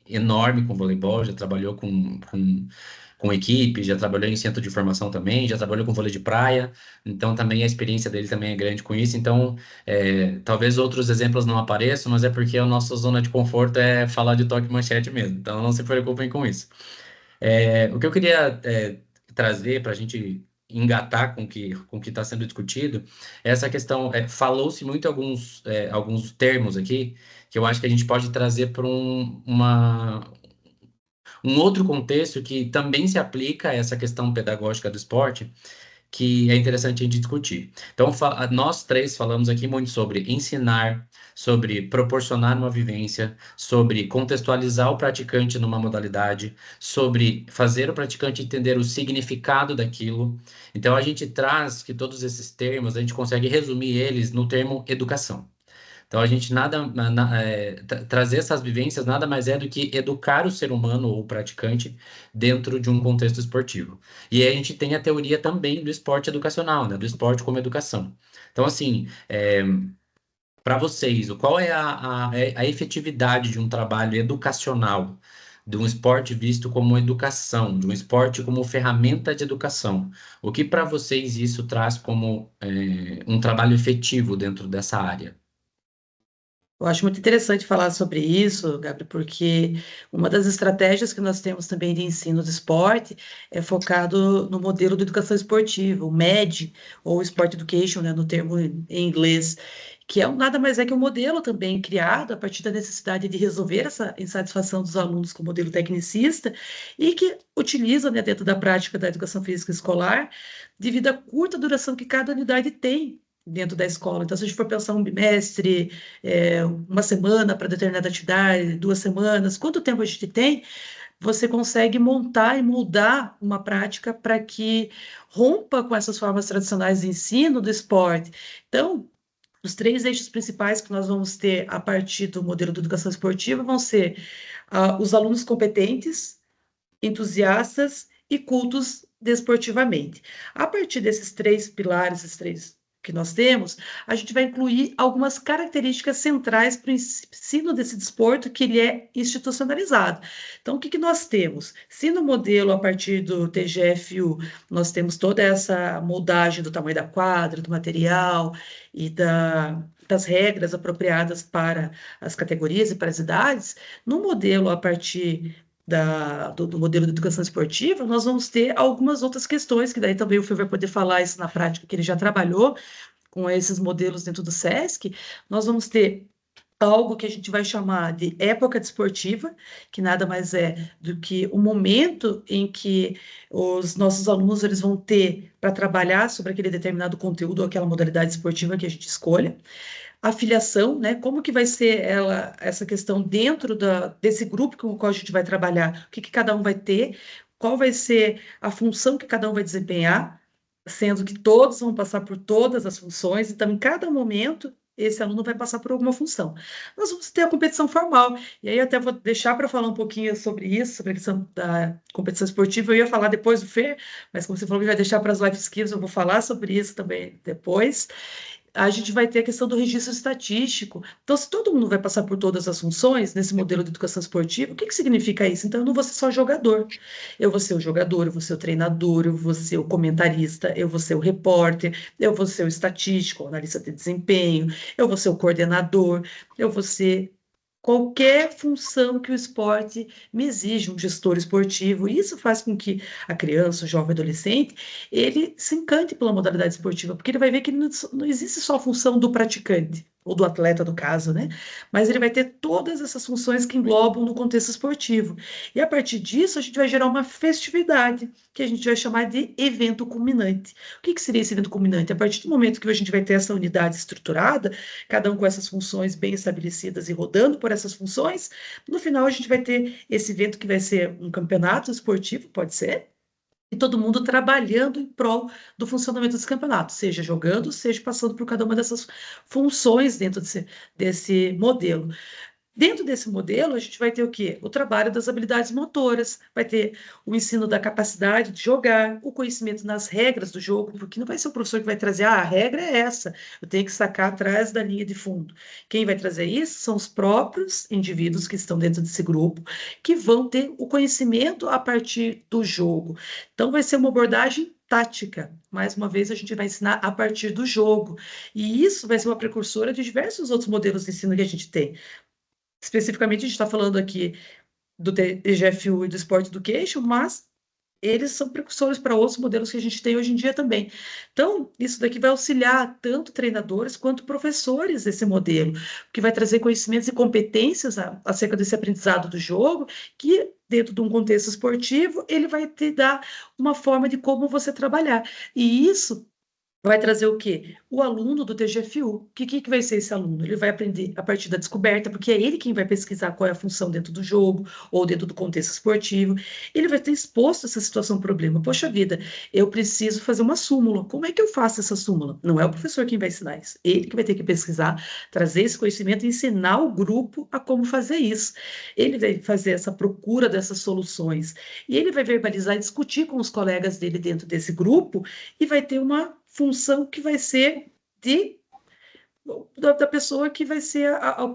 enorme com voleibol, já trabalhou com equipe, já trabalhou em centro de formação também, já trabalhou com vôlei de praia, então também a experiência dele também é grande com isso. Então, talvez outros exemplos não apareçam, mas é porque a nossa zona de conforto é falar de toque e manchete mesmo, então não se preocupem com isso. O que eu queria trazer para a gente engatar com o que está sendo discutido é essa questão. Falou-se muito alguns termos aqui que eu acho que a gente pode trazer para um outro contexto que também se aplica a essa questão pedagógica do esporte, que é interessante a gente discutir. Então, nós 3 falamos aqui muito sobre ensinar, sobre proporcionar uma vivência, sobre contextualizar o praticante numa modalidade, sobre fazer o praticante entender o significado daquilo. Então, a gente traz que todos esses termos, a gente consegue resumir eles no termo educação. Então, a gente trazer essas vivências nada mais é do que educar o ser humano ou o praticante dentro de um contexto esportivo. E aí a gente tem a teoria também do esporte educacional, né? Do esporte como educação. Então, assim, para vocês, qual é a efetividade de um trabalho educacional, de um esporte visto como educação, de um esporte como ferramenta de educação? O que para vocês isso traz como um trabalho efetivo dentro dessa área?
Eu acho muito interessante falar sobre isso, Gabriel, porque uma das estratégias que nós temos também de ensino de esporte é focado no modelo de educação esportiva, o MED, ou Sport Education, né, no termo em inglês, que nada mais é que um modelo também criado a partir da necessidade de resolver essa insatisfação dos alunos com o modelo tecnicista e que utiliza, né, dentro da prática da educação física escolar, devido à curta duração que cada unidade tem dentro da escola. Então, se a gente for pensar um bimestre, uma semana para determinada atividade, 2 semanas, quanto tempo a gente tem, você consegue montar e moldar uma prática para que rompa com essas formas tradicionais de ensino do esporte. Então, os 3 eixos principais que nós vamos ter a partir do modelo de educação esportiva vão ser os alunos competentes, entusiastas e cultos desportivamente. A partir desses 3 pilares, esses 3 que nós temos, a gente vai incluir algumas características centrais para o ensino desse desporto, que ele é institucionalizado. Então, o que nós temos? Se no modelo, a partir do TGFU, nós temos toda essa moldagem do tamanho da quadra, do material e das regras apropriadas para as categorias e para as idades, no modelo, a partir do modelo de educação esportiva, nós vamos ter algumas outras questões, que daí também o Fê vai poder falar isso na prática, que ele já trabalhou com esses modelos dentro do SESC. Nós vamos ter algo que a gente vai chamar de época desportiva, que nada mais é do que o momento em que os nossos alunos eles vão ter para trabalhar sobre aquele determinado conteúdo ou aquela modalidade esportiva que a gente escolha. A filiação, né? Como que vai ser essa questão dentro desse grupo com o qual a gente vai trabalhar, o que cada um vai ter, qual vai ser a função que cada um vai desempenhar, sendo que todos vão passar por todas as funções, então em cada momento esse aluno vai passar por alguma função. Nós vamos ter a competição formal, e aí eu até vou deixar para falar um pouquinho sobre isso, sobre a questão da competição esportiva, eu ia falar depois do Fer, mas como você falou que vai deixar para as life skills, eu vou falar sobre isso também depois. A gente vai ter a questão do registro estatístico. Então, se todo mundo vai passar por todas as funções nesse modelo de educação esportiva, o que significa isso? Então, eu não vou ser só jogador. Eu vou ser o jogador, eu vou ser o treinador, eu vou ser o comentarista, eu vou ser o repórter, eu vou ser o estatístico, o analista de desempenho, eu vou ser o coordenador, eu vou ser qualquer função que o esporte me exige, um gestor esportivo. Isso faz com que a criança, o jovem, adolescente, ele se encante pela modalidade esportiva, porque ele vai ver que não existe só a função do praticante, ou do atleta, no caso, né? Mas ele vai ter todas essas funções que englobam no contexto esportivo. E a partir disso, a gente vai gerar uma festividade, que a gente vai chamar de evento culminante. O que seria esse evento culminante? A partir do momento que a gente vai ter essa unidade estruturada, cada um com essas funções bem estabelecidas e rodando por essas funções, no final a gente vai ter esse evento que vai ser um campeonato esportivo, pode ser, e todo mundo trabalhando em prol do funcionamento desse campeonato, seja jogando, seja passando por cada uma dessas funções dentro desse modelo. Dentro desse modelo, a gente vai ter o quê? O trabalho das habilidades motoras, vai ter o ensino da capacidade de jogar, o conhecimento nas regras do jogo, porque não vai ser o professor que vai trazer, a regra é essa, eu tenho que sacar atrás da linha de fundo. Quem vai trazer isso são os próprios indivíduos que estão dentro desse grupo, que vão ter o conhecimento a partir do jogo. Então, vai ser uma abordagem tática. Mais uma vez, a gente vai ensinar a partir do jogo. E isso vai ser uma precursora de diversos outros modelos de ensino que a gente tem. Especificamente, a gente está falando aqui do TGFU e do Sport Education, mas eles são precursores para outros modelos que a gente tem hoje em dia também. Então, isso daqui vai auxiliar tanto treinadores quanto professores desse modelo, que vai trazer conhecimentos e competências acerca desse aprendizado do jogo, que dentro de um contexto esportivo, ele vai te dar uma forma de como você trabalhar. E isso vai trazer o quê? O aluno do TGFU. O que vai ser esse aluno? Ele vai aprender a partir da descoberta, porque é ele quem vai pesquisar qual é a função dentro do jogo ou dentro do contexto esportivo. Ele vai ter exposto essa situação, problema. Poxa vida, eu preciso fazer uma súmula. Como é que eu faço essa súmula? Não é o professor quem vai ensinar isso. Ele que vai ter que pesquisar, trazer esse conhecimento e ensinar o grupo a como fazer isso. Ele vai fazer essa procura dessas soluções. E ele vai verbalizar e discutir com os colegas dele dentro desse grupo e vai ter uma função que vai ser da pessoa que vai ser o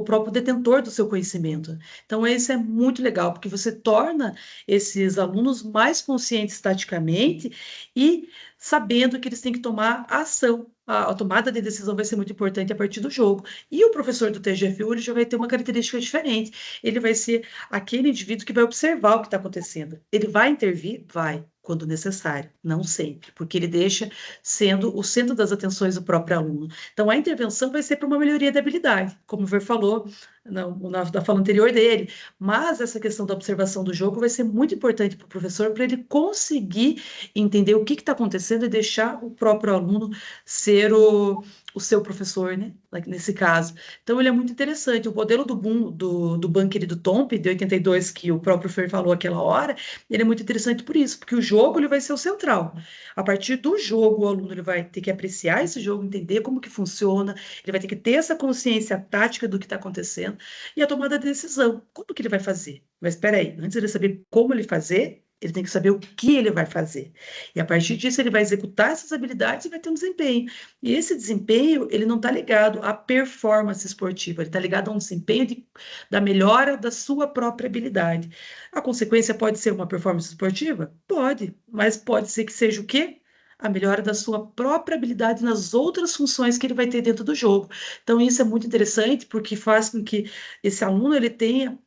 próprio detentor do seu conhecimento. Então, isso é muito legal, porque você torna esses alunos mais conscientes taticamente e sabendo que eles têm que tomar ação. A tomada de decisão vai ser muito importante a partir do jogo. E o professor do TGFU ele já vai ter uma característica diferente. Ele vai ser aquele indivíduo que vai observar o que está acontecendo. Ele vai intervir? Vai, quando necessário, não sempre, porque ele deixa sendo o centro das atenções do próprio aluno. Então, a intervenção vai ser para uma melhoria da habilidade, como o Ver falou na fala anterior dele, mas essa questão da observação do jogo vai ser muito importante para o professor, para ele conseguir entender o que está acontecendo e deixar o próprio aluno ser o seu professor, né? Nesse caso. Então, ele é muito interessante. O modelo do Bunker e do Tomp, de 82, que o próprio Fer falou aquela hora, ele é muito interessante por isso, porque o jogo ele vai ser o central. A partir do jogo, o aluno ele vai ter que apreciar esse jogo, entender como que funciona, ele vai ter que ter essa consciência tática do que está acontecendo e a tomada de decisão. Como que ele vai fazer? Mas espera aí, antes de ele saber como ele fazer, Ele tem que saber o que ele vai fazer. E a partir disso, ele vai executar essas habilidades e vai ter um desempenho. E esse desempenho, ele não está ligado à performance esportiva, ele está ligado a um desempenho da melhora da sua própria habilidade. A consequência pode ser uma performance esportiva? Pode, mas pode ser que seja o quê? A melhora da sua própria habilidade nas outras funções que ele vai ter dentro do jogo. Então, isso é muito interessante, porque faz com que esse aluno ele tenha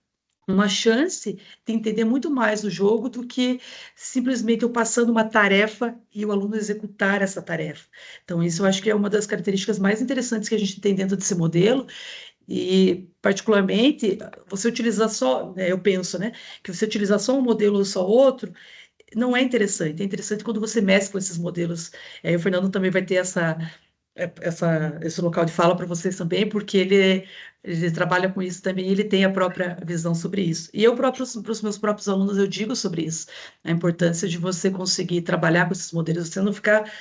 uma chance de entender muito mais o jogo do que simplesmente eu passando uma tarefa e o aluno executar essa tarefa. Então, isso eu acho que é uma das características mais interessantes que a gente tem dentro desse modelo, e, particularmente, você utilizar só, né, eu penso, né, que você utilizar só um modelo ou só outro, não é interessante. É interessante quando você mescla esses modelos. Aí o Fernando também vai ter esse local de fala para vocês também, porque ele trabalha com isso também, e ele tem a própria visão sobre isso. E eu para os meus próprios alunos eu digo sobre isso, a importância de você conseguir trabalhar com esses modelos, você não ficar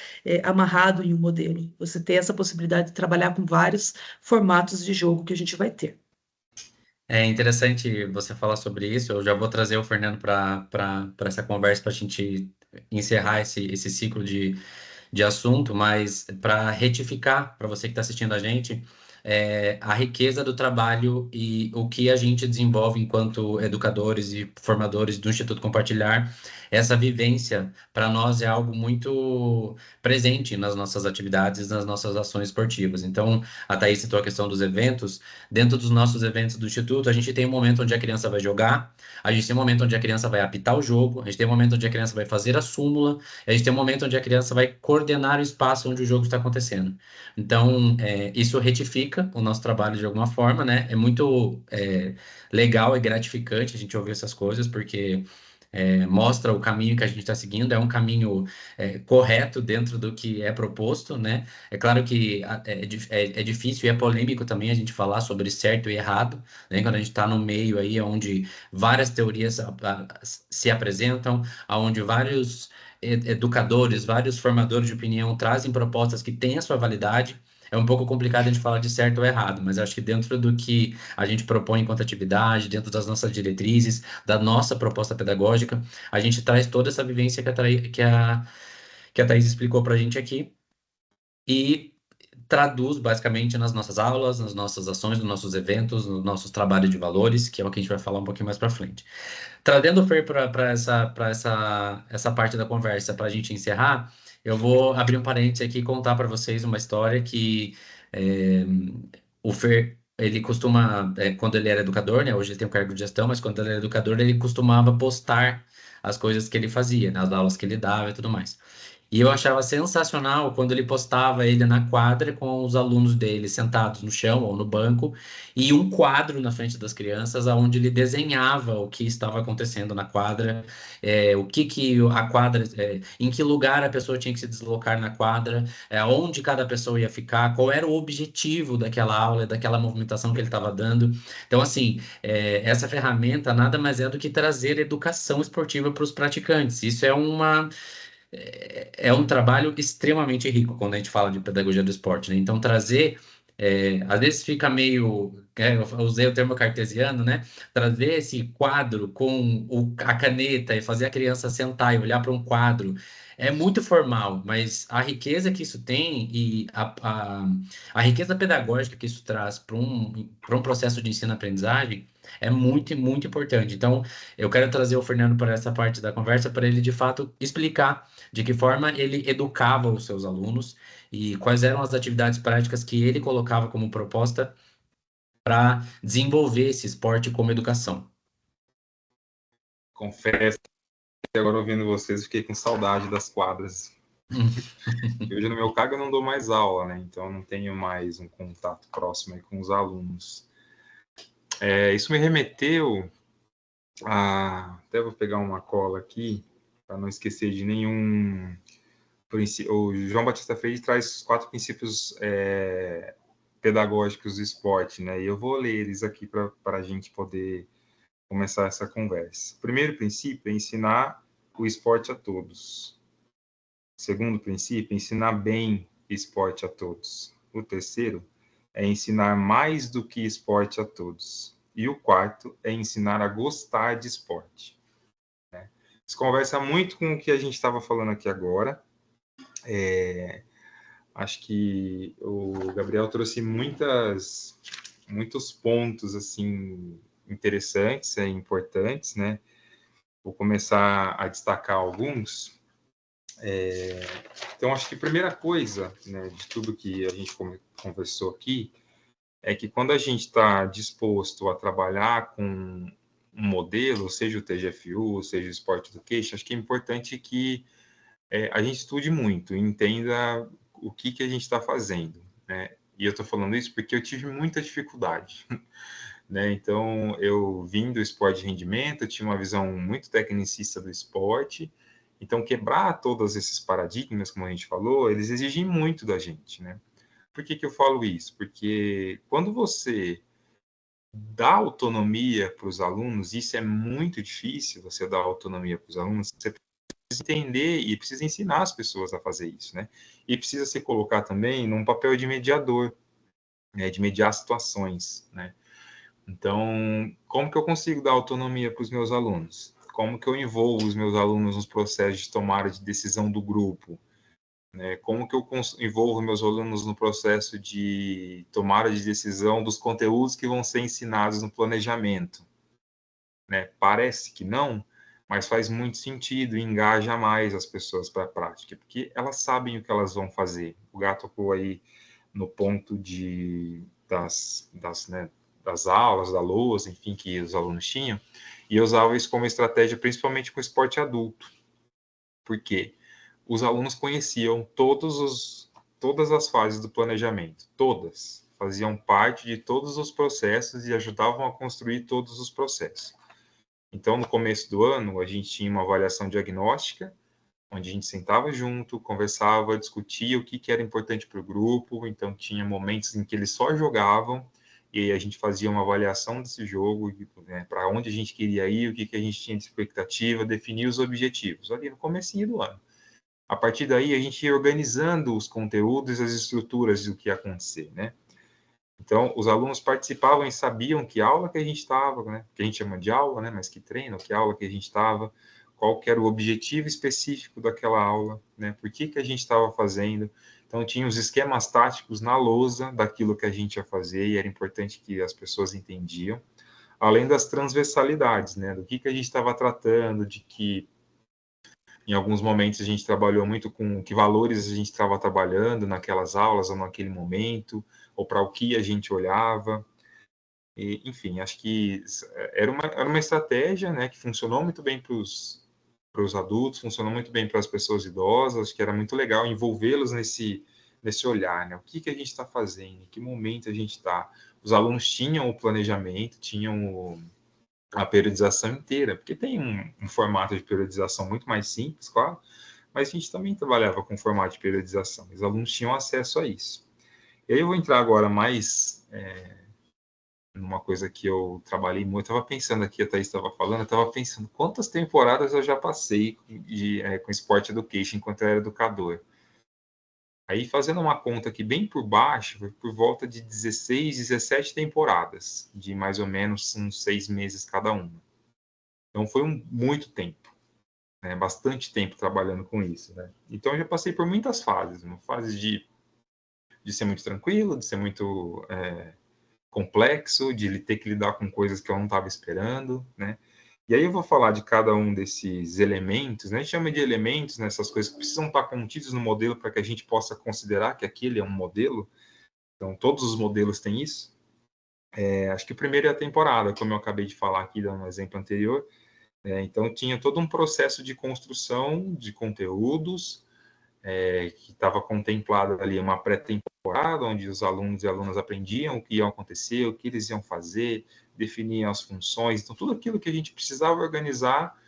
amarrado em um modelo, você ter essa possibilidade de trabalhar com vários formatos de jogo que a gente vai ter.
É interessante você falar sobre isso. Eu já vou trazer o Fernando para essa conversa para a gente encerrar esse ciclo de assunto, mas para retificar para você que está assistindo a gente, a riqueza do trabalho e o que a gente desenvolve enquanto educadores e formadores do Instituto Compartilhar, essa vivência para nós é algo muito presente nas nossas atividades, nas nossas ações esportivas. Então, a Thaís citou a questão dos eventos. Dentro dos nossos eventos do Instituto, a gente tem um momento onde a criança vai jogar, a gente tem um momento onde a criança vai apitar o jogo, a gente tem um momento onde a criança vai fazer a súmula, a gente tem um momento onde a criança vai coordenar o espaço onde o jogo está acontecendo. Então, isso retifica o nosso trabalho de alguma forma, né? É muito legal e gratificante a gente ouvir essas coisas, porque mostra o caminho que a gente está seguindo, é um caminho correto dentro do que é proposto, né? É claro que é difícil e é polêmico também a gente falar sobre certo e errado, né? Quando a gente está no meio aí onde várias teorias se apresentam, onde vários educadores, vários formadores de opinião trazem propostas que têm a sua validade. É um pouco complicado a gente falar de certo ou errado, mas acho que dentro do que a gente propõe enquanto atividade, dentro das nossas diretrizes, da nossa proposta pedagógica, a gente traz toda essa vivência que a Thaís explicou para a gente aqui e traduz basicamente nas nossas aulas, nas nossas ações, nos nossos eventos, nos nossos trabalhos de valores, que é o que a gente vai falar um pouquinho mais para frente. Trazendo o Fer para essa parte da conversa, para a gente encerrar, eu vou abrir um parênteses aqui e contar para vocês uma história que o Fer, ele costuma, quando ele era educador, né, hoje ele tem um cargo de gestão, mas quando ele era educador, ele costumava postar as coisas que ele fazia, nas aulas que ele dava e tudo mais. E eu achava sensacional quando ele postava ele na quadra com os alunos dele sentados no chão ou no banco e um quadro na frente das crianças onde ele desenhava o que estava acontecendo na quadra, o que a quadra, em que lugar a pessoa tinha que se deslocar na quadra, onde cada pessoa ia ficar, qual era o objetivo daquela aula, daquela movimentação que ele estava dando. Então, assim, essa ferramenta nada mais é do que trazer educação esportiva para os praticantes. Isso é um trabalho extremamente rico quando a gente fala de pedagogia do esporte, né? Então, trazer, às vezes fica meio, eu usei o termo cartesiano, né? Trazer esse quadro com a caneta e fazer a criança sentar e olhar para um quadro é muito formal, mas a riqueza que isso tem e a riqueza pedagógica que isso traz para um processo de ensino-aprendizagem é muito, muito importante. Então, eu quero trazer o Fernando para essa parte da conversa para ele, de fato, explicar de que forma ele educava os seus alunos e quais eram as atividades práticas que ele colocava como proposta para desenvolver esse esporte como educação.
Confesso que agora ouvindo vocês, fiquei com saudade das quadras. Hoje, no meu cargo, eu não dou mais aula, né? Então, eu não tenho mais um contato próximo aí com os alunos. Isso me remeteu a... Até vou pegar uma cola aqui, para não esquecer de nenhum princípio. O João Batista Freire traz 4 princípios pedagógicos do esporte, né? E eu vou ler eles aqui para a gente poder começar essa conversa. O primeiro princípio é ensinar o esporte a todos. O segundo princípio é ensinar bem esporte a todos. O terceiro é ensinar mais do que esporte a todos. E o quarto é ensinar a gostar de esporte. Isso conversa muito com o que a gente estava falando aqui agora. Acho que o Gabriel trouxe muitos pontos assim interessantes, importantes, né? Vou começar a destacar alguns. Então, acho que a primeira coisa, né, de tudo que a gente conversou aqui, é que quando a gente está disposto a trabalhar com um modelo, seja o TGFU, seja o Sport Education, acho que é importante que a gente estude muito, entenda o que a gente está fazendo, né? E eu estou falando isso porque eu tive muita dificuldade, né? Então, eu vim do esporte de rendimento, eu tinha uma visão muito tecnicista do esporte, então quebrar todos esses paradigmas, como a gente falou, eles exigem muito da gente, né? Por que eu falo isso? Porque quando você dá autonomia para os alunos, isso é muito difícil, você dar autonomia para os alunos, você precisa entender e precisa ensinar as pessoas a fazer isso, né? E precisa se colocar também num papel de mediador, né? De mediar situações, né? Então, como que eu consigo dar autonomia para os meus alunos? Como que eu envolvo os meus alunos nos processos de tomada de decisão do grupo? Né? Como que eu envolvo meus alunos no processo de tomada de decisão dos conteúdos que vão ser ensinados no planejamento? Né? Parece que não, mas faz muito sentido e engaja mais as pessoas para a prática, porque elas sabem o que elas vão fazer. O Gato tocou aí no ponto das aulas, da lousa, enfim, que os alunos tinham, e eu usava isso como estratégia principalmente com o esporte adulto. Por quê? Os alunos conheciam todas as fases do planejamento, todas, faziam parte de todos os processos e ajudavam a construir todos os processos. Então, no começo do ano, a gente tinha uma avaliação diagnóstica, onde a gente sentava junto, conversava, discutia o que era importante para o grupo, então tinha momentos em que eles só jogavam, e aí a gente fazia uma avaliação desse jogo, né, para onde a gente queria ir, o que a gente tinha de expectativa, definir os objetivos, ali no comecinho do ano. A partir daí, a gente ia organizando os conteúdos e as estruturas do que ia acontecer, né? Então, os alunos participavam e sabiam que aula que a gente estava, né? Que a gente chama de aula, né? Mas que treino, que aula que a gente estava, qual que era o objetivo específico daquela aula, né? Por que a gente estava fazendo. Então, tinha os esquemas táticos na lousa daquilo que a gente ia fazer e era importante que as pessoas entendiam. Além das transversalidades, né? Do que a gente estava tratando, de que em alguns momentos a gente trabalhou muito com que valores a gente estava trabalhando naquelas aulas ou naquele momento, ou para o que a gente olhava. E, enfim, acho que era uma estratégia, né, que funcionou muito bem para os adultos, funcionou muito bem para as pessoas idosas, que era muito legal envolvê-los nesse olhar, né? O que a gente está fazendo, em que momento a gente está. Os alunos tinham o planejamento, tinham a periodização inteira, porque tem um formato de periodização muito mais simples, claro, mas a gente também trabalhava com formato de periodização, os alunos tinham acesso a isso. E aí eu vou entrar agora mais numa coisa que eu trabalhei muito, eu estava pensando aqui, a Thaís estava falando, eu estava pensando quantas temporadas eu já passei com Sport Education enquanto eu era educador. Aí, fazendo uma conta aqui bem por baixo, foi por volta de 16, 17 temporadas, de mais ou menos uns 6 meses cada uma. Então, foi muito tempo, né? Bastante tempo trabalhando com isso, né? Então, eu já passei por muitas fases. Uma fase de ser muito tranquilo, de ser muito complexo, de ter que lidar com coisas que eu não estava esperando, né? E aí eu vou falar de cada um desses elementos, né? A gente chama de elementos, né? Essas coisas que precisam estar contidos no modelo para que a gente possa considerar que aquele é um modelo. Então, todos os modelos têm isso. Acho que o primeiro é a temporada, como eu acabei de falar aqui, dando um exemplo anterior. Então, tinha todo um processo de construção de conteúdos, que estava contemplado ali uma pré-temporada, onde os alunos e alunas aprendiam o que ia acontecer, o que eles iam fazer, definiam as funções. Então, tudo aquilo que a gente precisava organizar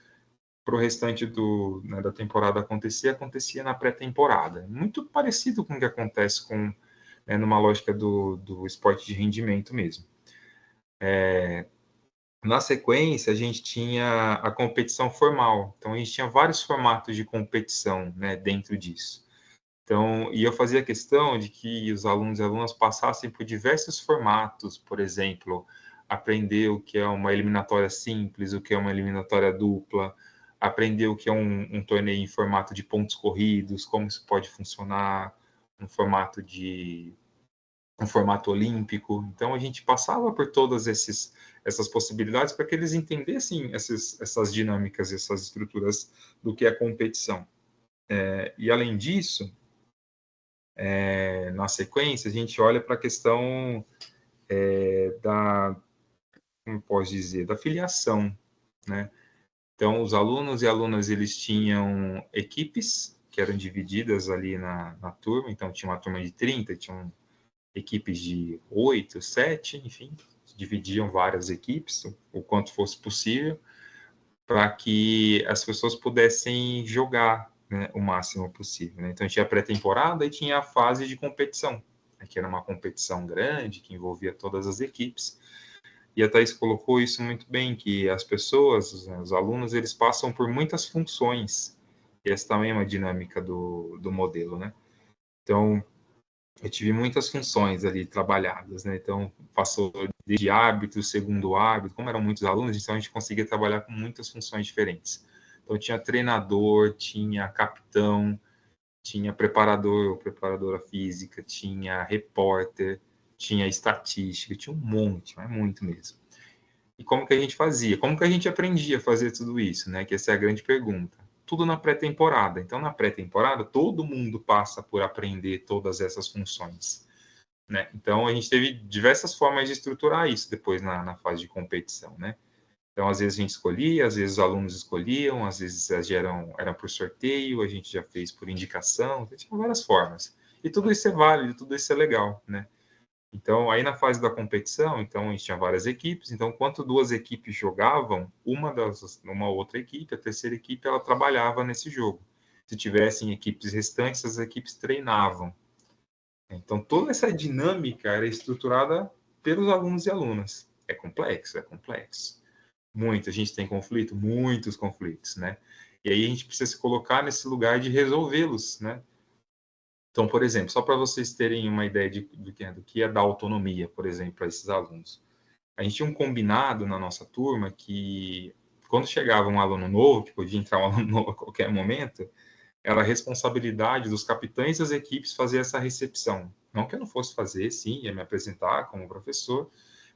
para o restante da temporada acontecia na pré-temporada. Muito parecido com o que acontece numa lógica do esporte de rendimento mesmo. Na sequência, a gente tinha a competição formal. Então, a gente tinha vários formatos de competição, né, dentro disso. Então, e eu fazia questão de que os alunos e alunas passassem por diversos formatos, por exemplo, aprender o que é uma eliminatória simples, o que é uma eliminatória dupla, aprender o que é um torneio em formato de pontos corridos, como isso pode funcionar, um formato olímpico. Então, a gente passava por todas essas possibilidades para que eles entendessem essas dinâmicas, essas estruturas do que é competição. E, além disso, na sequência, a gente olha para a questão como posso dizer, da filiação, né? Então, os alunos e alunas, eles tinham equipes que eram divididas ali na turma. Então, tinha uma turma de 30, tinham equipes de 8, 7, enfim, dividiam várias equipes, o quanto fosse possível, para que as pessoas pudessem jogar, né, o máximo possível, né? Então, tinha a pré-temporada e tinha a fase de competição, né, que era uma competição grande, que envolvia todas as equipes. E a Thais colocou isso muito bem, que as pessoas, os alunos, eles passam por muitas funções. E essa também é uma dinâmica do modelo, né? Então, eu tive muitas funções ali trabalhadas, né? Então, passou desde árbitro, segundo árbitro, como eram muitos alunos, então a gente conseguia trabalhar com muitas funções diferentes. Então, tinha treinador, tinha capitão, tinha preparador ou preparadora física, tinha repórter, tinha estatística, tinha um monte, mas muito mesmo. E como que a gente fazia? Como que a gente aprendia a fazer tudo isso, né? Que essa é a grande pergunta. Tudo na pré-temporada. Então, na pré-temporada, todo mundo passa por aprender todas essas funções, né? Então, a gente teve diversas formas de estruturar isso depois na fase de competição, né? Então, às vezes a gente escolhia, às vezes os alunos escolhiam, às vezes era por sorteio, a gente já fez por indicação, tinha várias formas. E tudo isso é válido, tudo isso é legal, né? Então, aí na fase da competição, então a gente tinha várias equipes, então enquanto duas equipes jogavam, uma outra equipe, a terceira equipe, ela trabalhava nesse jogo. Se tivessem equipes restantes, as equipes treinavam. Então, toda essa dinâmica era estruturada pelos alunos e alunas. É complexo, é complexo. Muito, a gente tem conflito, muitos conflitos, né? E aí a gente precisa se colocar nesse lugar de resolvê-los, né? Então, por exemplo, só para vocês terem uma ideia do que é dar autonomia, por exemplo, para esses alunos. A gente tinha um combinado na nossa turma que, quando chegava um aluno novo, que podia entrar um aluno novo a qualquer momento, era a responsabilidade dos capitães das equipes fazer essa recepção. Não que eu não fosse fazer, sim, ia me apresentar como professor,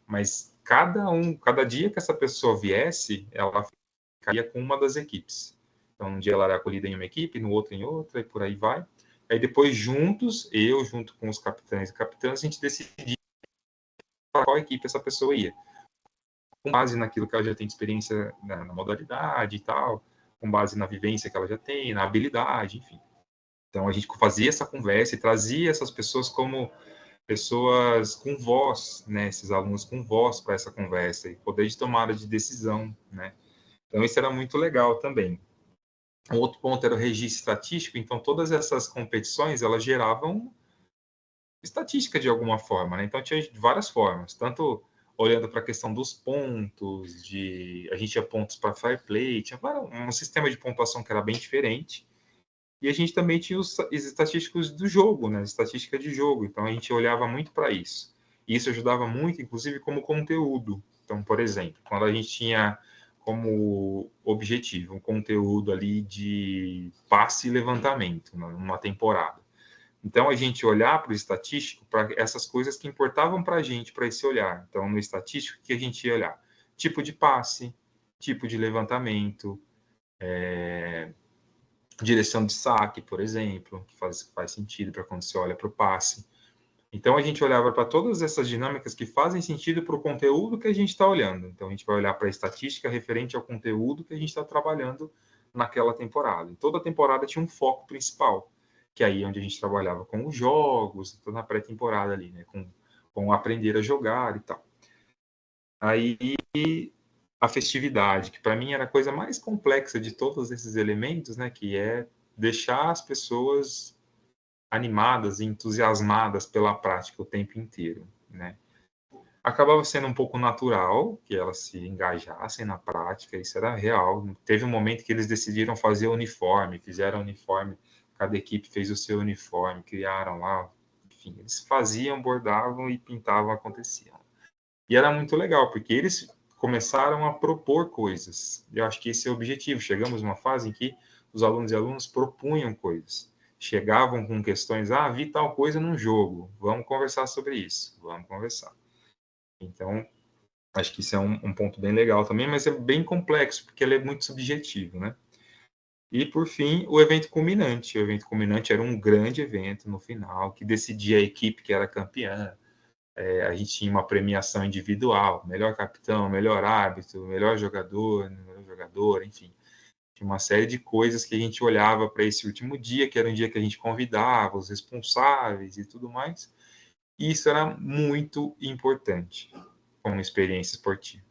mas cada dia que essa pessoa viesse, ela ficaria com uma das equipes. Então, um dia ela era acolhida em uma equipe, no outro em outra, e por aí vai. Aí depois, junto com os capitães e capitãs, a gente decidia para qual equipe essa pessoa ia. Com base naquilo que ela já tem de experiência na modalidade e tal, com base na vivência que ela já tem, na habilidade, enfim. Então, a gente fazia essa conversa e trazia essas pessoas como pessoas com voz, né? Esses alunos com voz para essa conversa e poder de tomada de decisão, né? Então, isso era muito legal também. Um outro ponto era o registro estatístico, então todas essas competições, elas geravam estatística de alguma forma, né? Então tinha várias formas, tanto olhando para a questão dos pontos, a gente tinha pontos para fair play, tinha um sistema de pontuação que era bem diferente, e a gente também tinha os estatísticos do jogo, né? Estatística de jogo, então a gente olhava muito para isso. E isso ajudava muito, inclusive, como conteúdo. Então, por exemplo, quando a gente tinha como objetivo um conteúdo ali de passe e levantamento numa temporada. Então, a gente olhar para o estatístico, para essas coisas que importavam para a gente, para esse olhar. Então, no estatístico, o que a gente ia olhar? Tipo de passe, tipo de levantamento, direção de saque, por exemplo, que faz sentido para quando você olha para o passe. Então, a gente olhava para todas essas dinâmicas que fazem sentido para o conteúdo que a gente está olhando. Então, a gente vai olhar para a estatística referente ao conteúdo que a gente está trabalhando naquela temporada. E toda temporada tinha um foco principal, que aí é onde a gente trabalhava com os jogos, toda na pré-temporada ali, né? Com aprender a jogar e tal. Aí, a festividade, que para mim era a coisa mais complexa de todos esses elementos, né? Que é deixar as pessoas animadas e entusiasmadas pela prática o tempo inteiro, né? Acabava sendo um pouco natural que elas se engajassem na prática, isso era real. Teve um momento que eles decidiram fazer uniforme, fizeram uniforme, cada equipe fez o seu uniforme, criaram lá, enfim, eles faziam, bordavam e pintavam, aconteciam. E era muito legal, porque eles começaram a propor coisas. Eu acho que esse é o objetivo. Chegamos numa fase em que os alunos e alunas propunham coisas. Chegavam com questões, vi tal coisa num jogo, vamos conversar sobre isso, vamos conversar. Então, acho que isso é um ponto bem legal também, mas é bem complexo, porque ele é muito subjetivo, né? E, por fim, o evento culminante. O evento culminante era um grande evento no final, que decidia a equipe que era campeã. A gente tinha uma premiação individual, melhor capitão, melhor árbitro, melhor jogador, enfim. Tinha uma série de coisas que a gente olhava para esse último dia, que era um dia que a gente convidava os responsáveis e tudo mais. E isso era muito importante como experiência esportiva.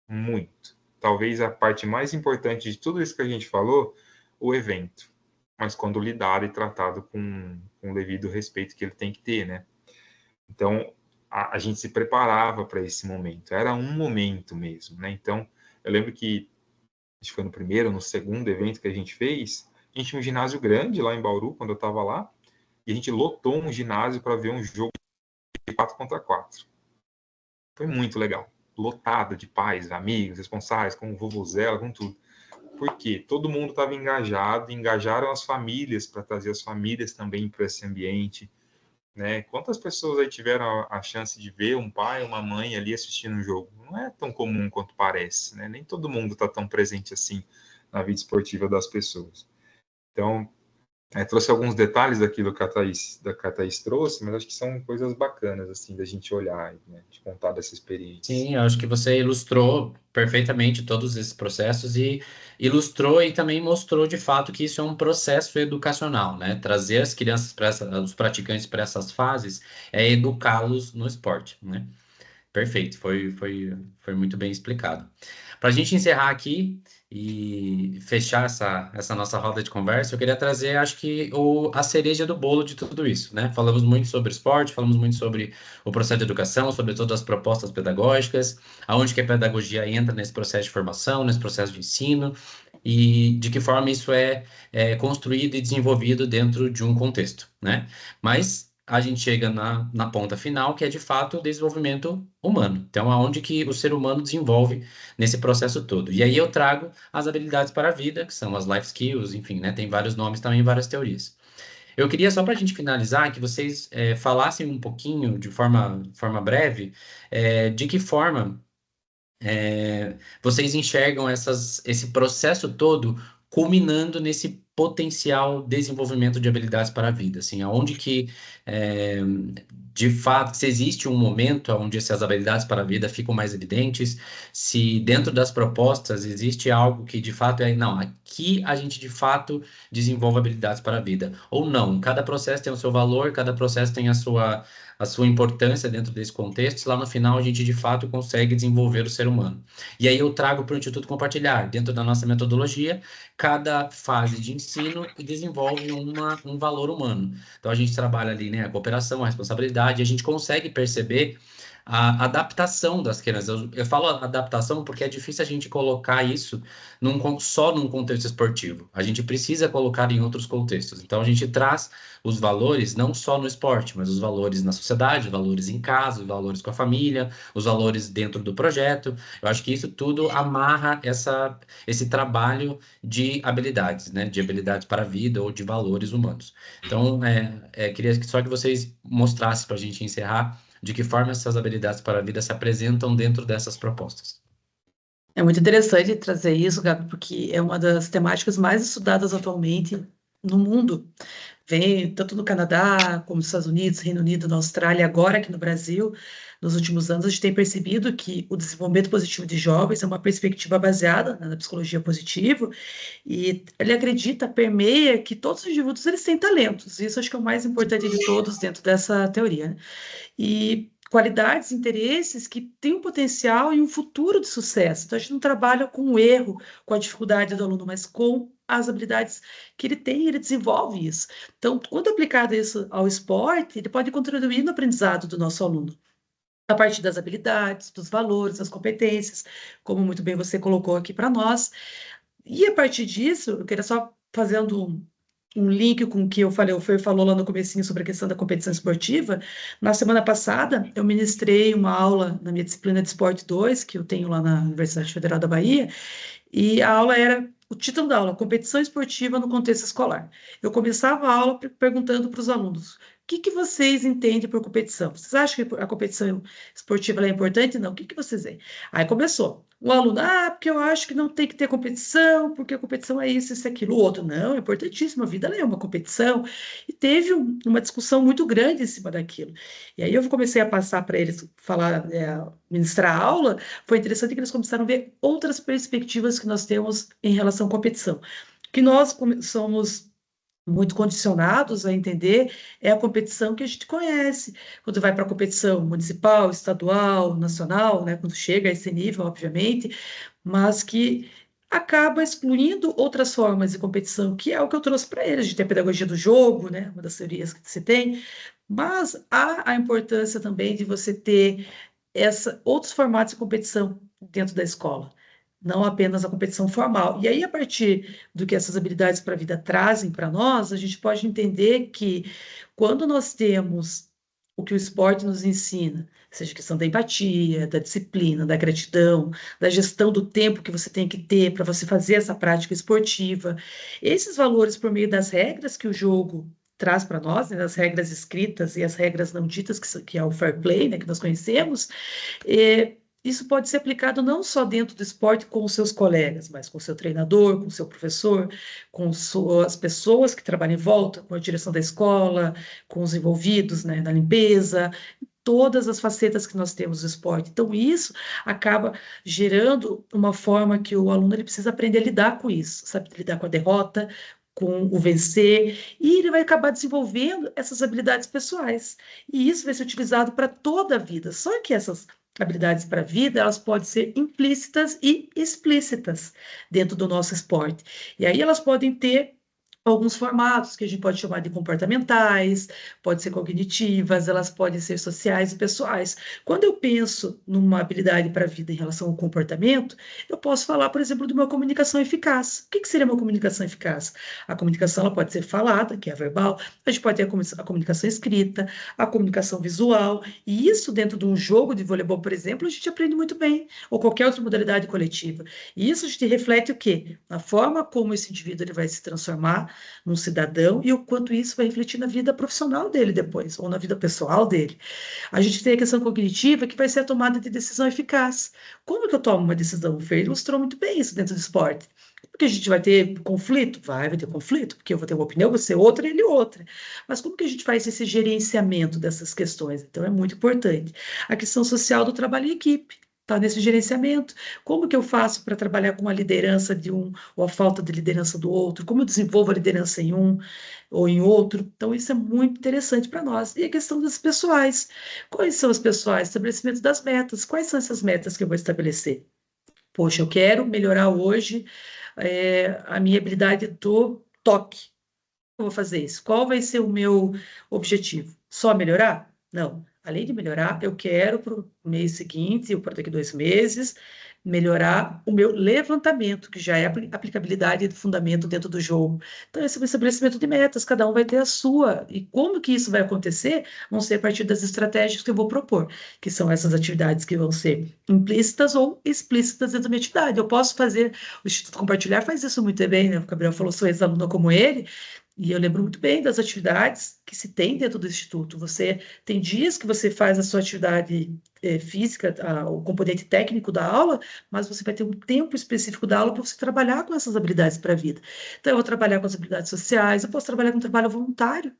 Muito. Talvez a parte mais importante de tudo isso que a gente falou, o evento. Mas quando lidado e tratado com o devido respeito que ele tem que ter, né? Então, a gente se preparava para esse momento. Era um momento mesmo, né? Então, eu lembro que, acho que foi no primeiro, no segundo evento que a gente fez, a gente tinha um ginásio grande lá em Bauru, quando eu estava lá, e a gente lotou um ginásio para ver um jogo de 4 contra 4. Foi muito legal. Lotado de pais, amigos, responsáveis, com o vovuzela, com tudo. Porque todo mundo estava engajado, engajaram as famílias para trazer as famílias também para esse ambiente, né? Quantas pessoas aí tiveram a chance de ver um pai, uma mãe ali assistindo um jogo? Não é tão comum quanto parece, né? Nem todo mundo está tão presente assim na vida esportiva das pessoas. Então, trouxe alguns detalhes daquilo que a Thaís trouxe, mas acho que são coisas bacanas, assim, da gente olhar, né? De contar dessa experiência.
Sim, eu acho que você ilustrou perfeitamente todos esses processos e ilustrou e também mostrou de fato que isso é um processo educacional, né? Trazer as crianças os praticantes para essas fases é educá-los no esporte, né? Perfeito, foi muito bem explicado. Para a gente encerrar aqui e fechar essa nossa roda de conversa, eu queria trazer, acho que, a cereja do bolo de tudo isso, né? Falamos muito sobre esporte, falamos muito sobre o processo de educação, sobre todas as propostas pedagógicas, aonde que a pedagogia entra nesse processo de formação, nesse processo de ensino, e de que forma isso é construído e desenvolvido dentro de um contexto, né? Mas a gente chega na ponta final, que é de fato o desenvolvimento humano. Então, aonde que o ser humano desenvolve nesse processo todo. E aí eu trago as habilidades para a vida, que são as life skills, enfim, né? Tem vários nomes também, várias teorias. Eu queria, só para a gente finalizar, que vocês falassem um pouquinho, de forma breve, de que forma vocês enxergam esse processo todo culminando nesse potencial desenvolvimento de habilidades para a vida, assim, aonde que, é, de fato, se existe um momento onde essas habilidades para a vida ficam mais evidentes, se dentro das propostas existe algo que, de fato, não, aqui a gente, de fato, desenvolve habilidades para a vida, ou não, cada processo tem o seu valor, cada processo tem a sua importância dentro desse contexto, e lá no final a gente de fato consegue desenvolver o ser humano. E aí eu trago para o Instituto Compartilhar, dentro da nossa metodologia, cada fase de ensino desenvolve um valor humano. Então a gente trabalha ali, né, a cooperação, a responsabilidade, e a gente consegue perceber a adaptação das crianças. Eu falo adaptação porque é difícil a gente colocar isso só num contexto esportivo. A gente precisa colocar em outros contextos. Então a gente traz os valores não só no esporte, mas os valores na sociedade, os valores em casa, os valores com a família, os valores dentro do projeto. Eu acho que isso tudo amarra esse trabalho de habilidades, né? De habilidades para a vida ou de valores humanos. Então, queria só que vocês mostrassem para a gente encerrar de que forma essas habilidades para a vida se apresentam dentro dessas propostas.
É muito interessante trazer isso, Gabi, porque é uma das temáticas mais estudadas atualmente no mundo. Vem tanto no Canadá, como nos Estados Unidos, Reino Unido, na Austrália, agora aqui no Brasil. Nos últimos anos, a gente tem percebido que o desenvolvimento positivo de jovens é uma perspectiva baseada na psicologia positiva, e ele acredita, permeia que todos os indivíduos eles têm talentos. Isso acho que é o mais importante de todos dentro dessa teoria, né? E qualidades, interesses que têm um potencial e um futuro de sucesso. Então, a gente não trabalha com o erro, com a dificuldade do aluno, mas com as habilidades que ele tem, ele desenvolve isso. Então, quando aplicado isso ao esporte, ele pode contribuir no aprendizado do nosso aluno, a partir das habilidades, dos valores, das competências, como muito bem você colocou aqui para nós. E a partir disso, eu queria só fazendo um link com o que eu falei, o Fer falou lá no comecinho sobre a questão da competição esportiva. Na semana passada, eu ministrei uma aula na minha disciplina de Esporte 2, que eu tenho lá na Universidade Federal da Bahia, e a aula era, o título da aula, Competição Esportiva no Contexto Escolar. Eu começava a aula perguntando para os alunos, o que vocês entendem por competição? Vocês acham que a competição esportiva é importante? Não. O que vocês veem? Aí começou. Um aluno, porque eu acho que não tem que ter competição, porque a competição é isso, aquilo. O outro, não, é importantíssimo, a vida é uma competição. E teve uma discussão muito grande em cima daquilo. E aí eu comecei a passar para eles, falar, ministrar a aula. Foi interessante que eles começaram a ver outras perspectivas que nós temos em relação à competição. Que nós somos muito condicionados a entender é a competição que a gente conhece. Quando vai para a competição municipal, estadual, nacional, né, quando chega a esse nível, obviamente, mas que acaba excluindo outras formas de competição, que é o que eu trouxe para eles. A gente tem a pedagogia do jogo, né, uma das teorias que você tem, mas há a importância também de você ter outros formatos de competição dentro da escola, não apenas a competição formal. E aí, a partir do que essas habilidades para a vida trazem para nós, a gente pode entender que quando nós temos o que o esporte nos ensina, seja a questão da empatia, da disciplina, da gratidão, da gestão do tempo que você tem que ter para você fazer essa prática esportiva, esses valores por meio das regras que o jogo traz para nós, né, as regras escritas e as regras não ditas, que é o fair play, né, que nós conhecemos, isso pode ser aplicado não só dentro do esporte com os seus colegas, mas com o seu treinador, com o seu professor, com as pessoas que trabalham em volta, com a direção da escola, com os envolvidos, né, na limpeza, todas as facetas que nós temos no esporte. Então, isso acaba gerando uma forma que o aluno ele precisa aprender a lidar com isso, sabe? Lidar com a derrota, com o vencer, e ele vai acabar desenvolvendo essas habilidades pessoais. E isso vai ser utilizado para toda a vida. Só que essas habilidades para a vida, elas podem ser implícitas e explícitas dentro do nosso esporte. E aí elas podem ter alguns formatos que a gente pode chamar de comportamentais, pode ser cognitivas, elas podem ser sociais e pessoais. Quando eu penso numa habilidade para a vida em relação ao comportamento, eu posso falar, por exemplo, de uma comunicação eficaz. O que seria uma comunicação eficaz? A comunicação ela pode ser falada, que é a verbal, a gente pode ter a comunicação escrita, a comunicação visual, e isso dentro de um jogo de voleibol, por exemplo, a gente aprende muito bem, ou qualquer outra modalidade coletiva. E isso a gente reflete o quê? Na forma como esse indivíduo ele vai se transformar num cidadão e o quanto isso vai refletir na vida profissional dele depois, ou na vida pessoal dele. A gente tem a questão cognitiva, que vai ser a tomada de decisão eficaz. Como que eu tomo uma decisão? O Fer ilustrou muito bem isso dentro do esporte. Porque a gente vai ter conflito? Vai ter conflito, porque eu vou ter uma opinião, você outra, ele outra. Mas como que a gente faz esse gerenciamento dessas questões? Então, é muito importante. A questão social do trabalho em equipe. Está nesse gerenciamento. Como que eu faço para trabalhar com a liderança de um ou a falta de liderança do outro? Como eu desenvolvo a liderança em um ou em outro? Então, isso é muito interessante para nós. E a questão das pessoais. Quais são as pessoais? Estabelecimento das metas. Quais são essas metas que eu vou estabelecer? Poxa, eu quero melhorar hoje a minha habilidade do toque. Eu vou fazer isso? Qual vai ser o meu objetivo? Só melhorar? Não. Além de melhorar, eu quero para o mês seguinte, ou para daqui a 2 meses, melhorar o meu levantamento, que já é a aplicabilidade do fundamento dentro do jogo. Então, esse é o estabelecimento de metas, cada um vai ter a sua. E como que isso vai acontecer? Vão ser a partir das estratégias que eu vou propor, que são essas atividades que vão ser implícitas ou explícitas dentro da minha atividade. Eu posso fazer, o Instituto Compartilhar faz isso muito bem, né? O Gabriel falou, sou ex-aluna como ele, e eu lembro muito bem das atividades que se tem dentro do Instituto. Você tem dias que você faz a sua atividade física, o componente técnico da aula, mas você vai ter um tempo específico da aula para você trabalhar com essas habilidades para a vida. Então, eu vou trabalhar com as habilidades sociais, eu posso trabalhar com trabalho voluntário.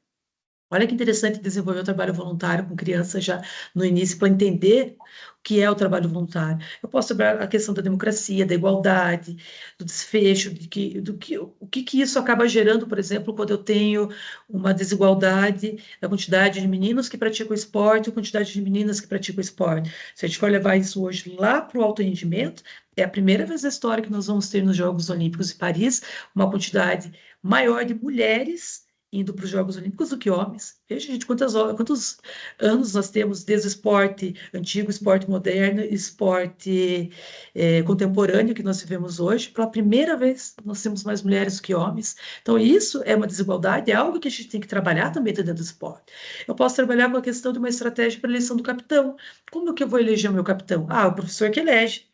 Olha que interessante desenvolver o trabalho voluntário com crianças já no início, para entender o que é o trabalho voluntário. Eu posso trabalhar a questão da democracia, da igualdade, do desfecho, o que isso acaba gerando, por exemplo, quando eu tenho uma desigualdade da quantidade de meninos que praticam esporte e quantidade de meninas que praticam esporte. Se a gente for levar isso hoje lá para o alto rendimento, é a primeira vez na história que nós vamos ter nos Jogos Olímpicos de Paris uma quantidade maior de mulheres indo para os Jogos Olímpicos do que homens. Veja, gente, quantos anos nós temos desde o esporte antigo, esporte moderno, esporte contemporâneo que nós vivemos hoje. Pela primeira vez, nós temos mais mulheres do que homens. Então, isso é uma desigualdade, é algo que a gente tem que trabalhar também dentro do esporte. Eu posso trabalhar com a questão de uma estratégia para a eleição do capitão. Como que eu vou eleger o meu capitão? Ah, o professor que elege.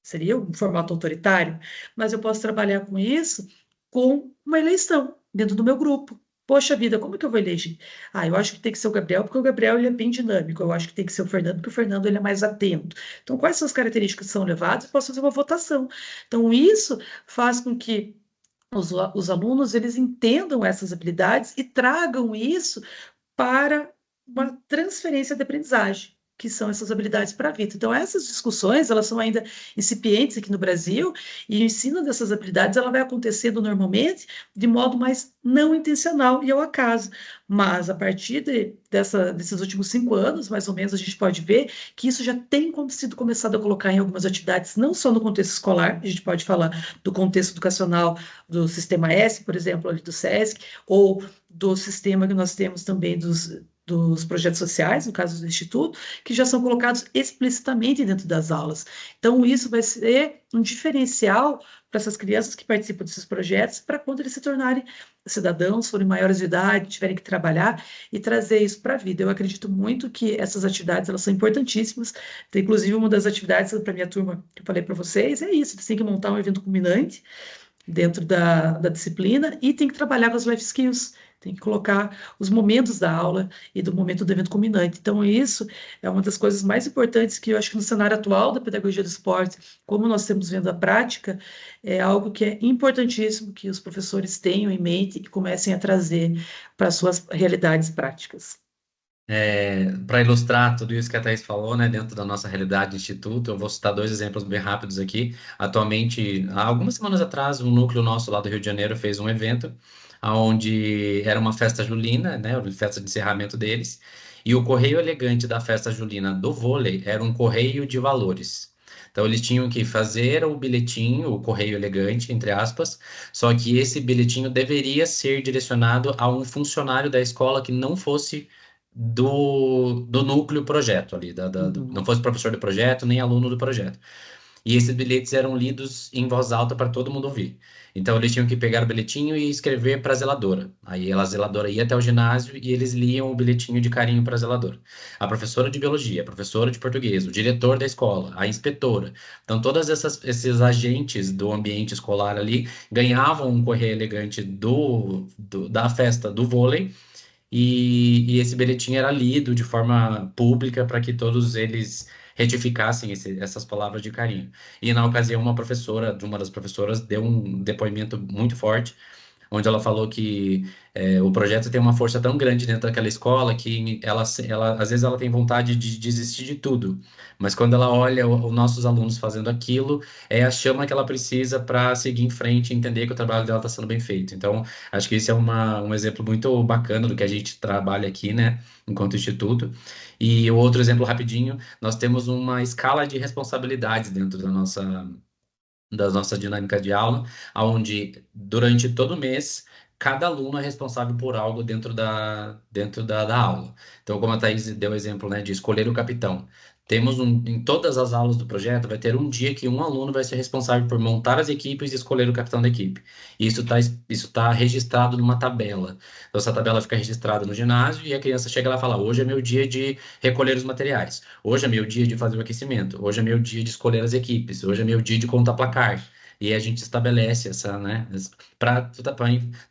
Seria um formato autoritário, mas eu posso trabalhar com isso com uma eleição dentro do meu grupo. Poxa vida, como que eu vou eleger? Ah, eu acho que tem que ser o Gabriel, porque o Gabriel ele é bem dinâmico. Eu acho que tem que ser o Fernando, porque o Fernando ele é mais atento. Então, quais são as características que são levadas? Eu posso fazer uma votação. Então, isso faz com que os alunos eles entendam essas habilidades e tragam isso para uma transferência de aprendizagem, que são essas habilidades para a vida. Então, essas discussões, elas são ainda incipientes aqui no Brasil, e o ensino dessas habilidades, ela vai acontecendo normalmente de modo mais não intencional e ao acaso. Mas, a partir desses últimos 5 anos, mais ou menos, a gente pode ver que isso já tem sido começado a colocar em algumas atividades, não só no contexto escolar, a gente pode falar do contexto educacional do Sistema S, por exemplo, ali do SESC, ou do sistema que nós temos também dos projetos sociais, no caso do Instituto, que já são colocados explicitamente dentro das aulas. Então, isso vai ser um diferencial para essas crianças que participam desses projetos, para quando eles se tornarem cidadãos, forem maiores de idade, tiverem que trabalhar e trazer isso para a vida. Eu acredito muito que essas atividades elas são importantíssimas. Então, inclusive, uma das atividades para a minha turma que eu falei para vocês é isso: eles têm que montar um evento culminante dentro da disciplina e tem que trabalhar com as life skills, tem que colocar os momentos da aula e do momento do evento culminante. Então, isso é uma das coisas mais importantes que eu acho que no cenário atual da pedagogia do esporte, como nós estamos vendo a prática, é algo que é importantíssimo que os professores tenham em mente e comecem a trazer para as suas realidades práticas.
Para ilustrar tudo isso que a Thaís falou, né, dentro da nossa realidade de instituto, eu vou citar dois exemplos bem rápidos aqui. Atualmente, há algumas semanas atrás, um núcleo nosso lá do Rio de Janeiro fez um evento onde era uma festa julina, né, a festa de encerramento deles, e o correio elegante da festa julina do vôlei era um correio de valores. Então, eles tinham que fazer o bilhetinho, o correio elegante, entre aspas, só que esse bilhetinho deveria ser direcionado a um funcionário da escola que não fosse do núcleo projeto ali, não
Uhum.
fosse professor do projeto, nem aluno do projeto. E esses bilhetes eram lidos em voz alta para todo mundo ouvir. Então eles tinham que pegar o bilhetinho e escrever para a zeladora. Aí a zeladora ia até o ginásio e eles liam o bilhetinho de carinho para a zeladora. A professora de biologia, a professora de português, o diretor da escola, a inspetora. Então todos esses agentes do ambiente escolar ali ganhavam um correio elegante da festa do vôlei e esse bilhetim era lido de forma pública para que todos eles retificassem essas palavras de carinho. E na ocasião, uma das professoras, deu um depoimento muito forte onde ela falou que o projeto tem uma força tão grande dentro daquela escola que às vezes ela tem vontade de desistir de tudo, mas quando ela olha os nossos alunos fazendo aquilo, é a chama que ela precisa para seguir em frente e entender que o trabalho dela está sendo bem feito. Então, acho que esse é um exemplo muito bacana do que a gente trabalha aqui, né, enquanto instituto. E o outro exemplo rapidinho, nós temos uma escala de responsabilidades dentro das nossas dinâmicas de aula, onde durante todo o mês cada aluno é responsável por algo dentro da aula. Então, como a Thaís deu o exemplo, né, de escolher o capitão. Em todas as aulas do projeto, vai ter um dia que um aluno vai ser responsável por montar as equipes e escolher o capitão da equipe. E isso tá registrado numa tabela. Então, essa tabela fica registrada no ginásio e a criança chega lá e fala: hoje é meu dia de recolher os materiais. Hoje é meu dia de fazer o aquecimento. Hoje é meu dia de escolher as equipes. Hoje é meu dia de contar placar. E a gente estabelece essa, né?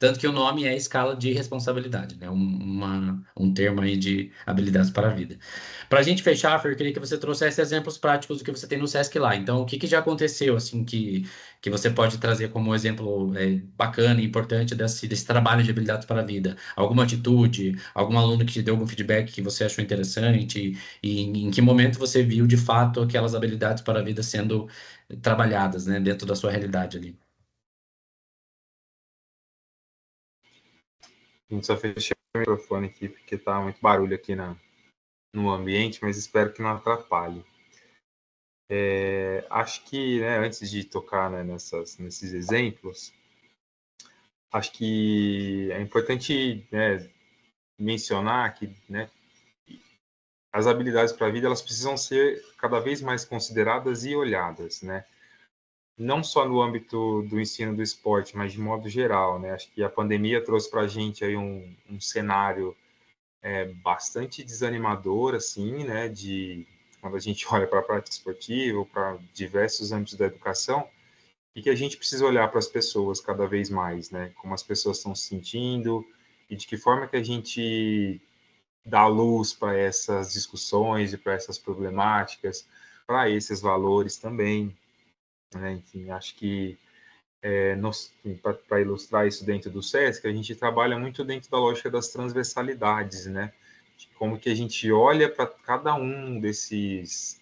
Tanto que o nome é escala de responsabilidade, né? Um termo aí de habilidades para a vida. Para a gente fechar, Fer, eu queria que você trouxesse exemplos práticos do que você tem no SESC lá. Então, o que já aconteceu, assim, que você pode trazer como exemplo bacana e importante desse trabalho de habilidades para a vida? Alguma atitude, algum aluno que te deu algum feedback que você achou interessante? E em que momento você viu, de fato, aquelas habilidades para a vida sendo trabalhadas, né, dentro da sua realidade ali?
A gente só fechou o microfone aqui porque tá muito barulho aqui no ambiente, mas espero que não atrapalhe. Acho que, né, antes de tocar, né, nesses exemplos, acho que é importante, né, mencionar que, né, as habilidades para a vida elas precisam ser cada vez mais consideradas e olhadas, né? Não só no âmbito do ensino do esporte, mas de modo geral, né? Acho que a pandemia trouxe para a gente aí um cenário bastante desanimador, assim, né? De quando a gente olha para a prática esportiva ou para diversos âmbitos da educação, e que a gente precisa olhar para as pessoas cada vez mais, né? Como as pessoas estão se sentindo e de que forma que a gente dá luz para essas discussões e para essas problemáticas, para esses valores também, né? Enfim, acho que para ilustrar isso dentro do SESC, a gente trabalha muito dentro da lógica das transversalidades, né? De como que a gente olha para cada uma dessas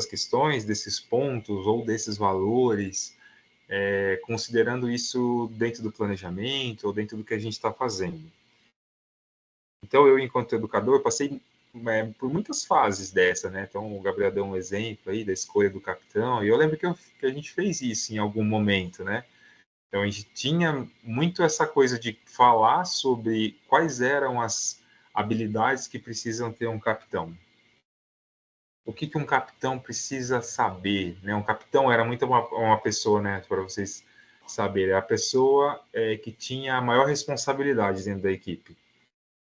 questões, desses pontos ou desses valores, considerando isso dentro do planejamento ou dentro do que a gente está fazendo. Então, eu, enquanto educador, passei por muitas fases dessa, né? Então, o Gabriel deu um exemplo aí da escolha do capitão, e eu lembro que a gente fez isso em algum momento, né? Então, a gente tinha muito essa coisa de falar sobre quais eram as habilidades que precisam ter um capitão. O que que um capitão precisa saber, né? Um capitão era muito uma pessoa, né? Para vocês saberem, a pessoa que tinha a maior responsabilidade dentro da equipe,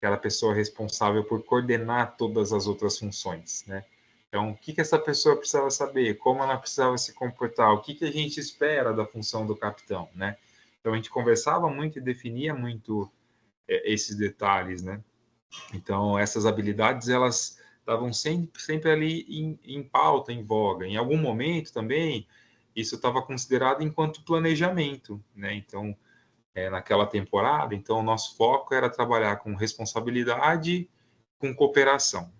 aquela pessoa responsável por coordenar todas as outras funções, né? Então, o que que essa pessoa precisava saber? Como ela precisava se comportar? O que que a gente espera da função do capitão, né? Então, a gente conversava muito e definia muito esses detalhes, né? Então, essas habilidades, elas estavam sempre ali em pauta, em voga. Em algum momento também, isso estava considerado enquanto planejamento, né? Então, naquela temporada, então o nosso foco era trabalhar com responsabilidade, com cooperação,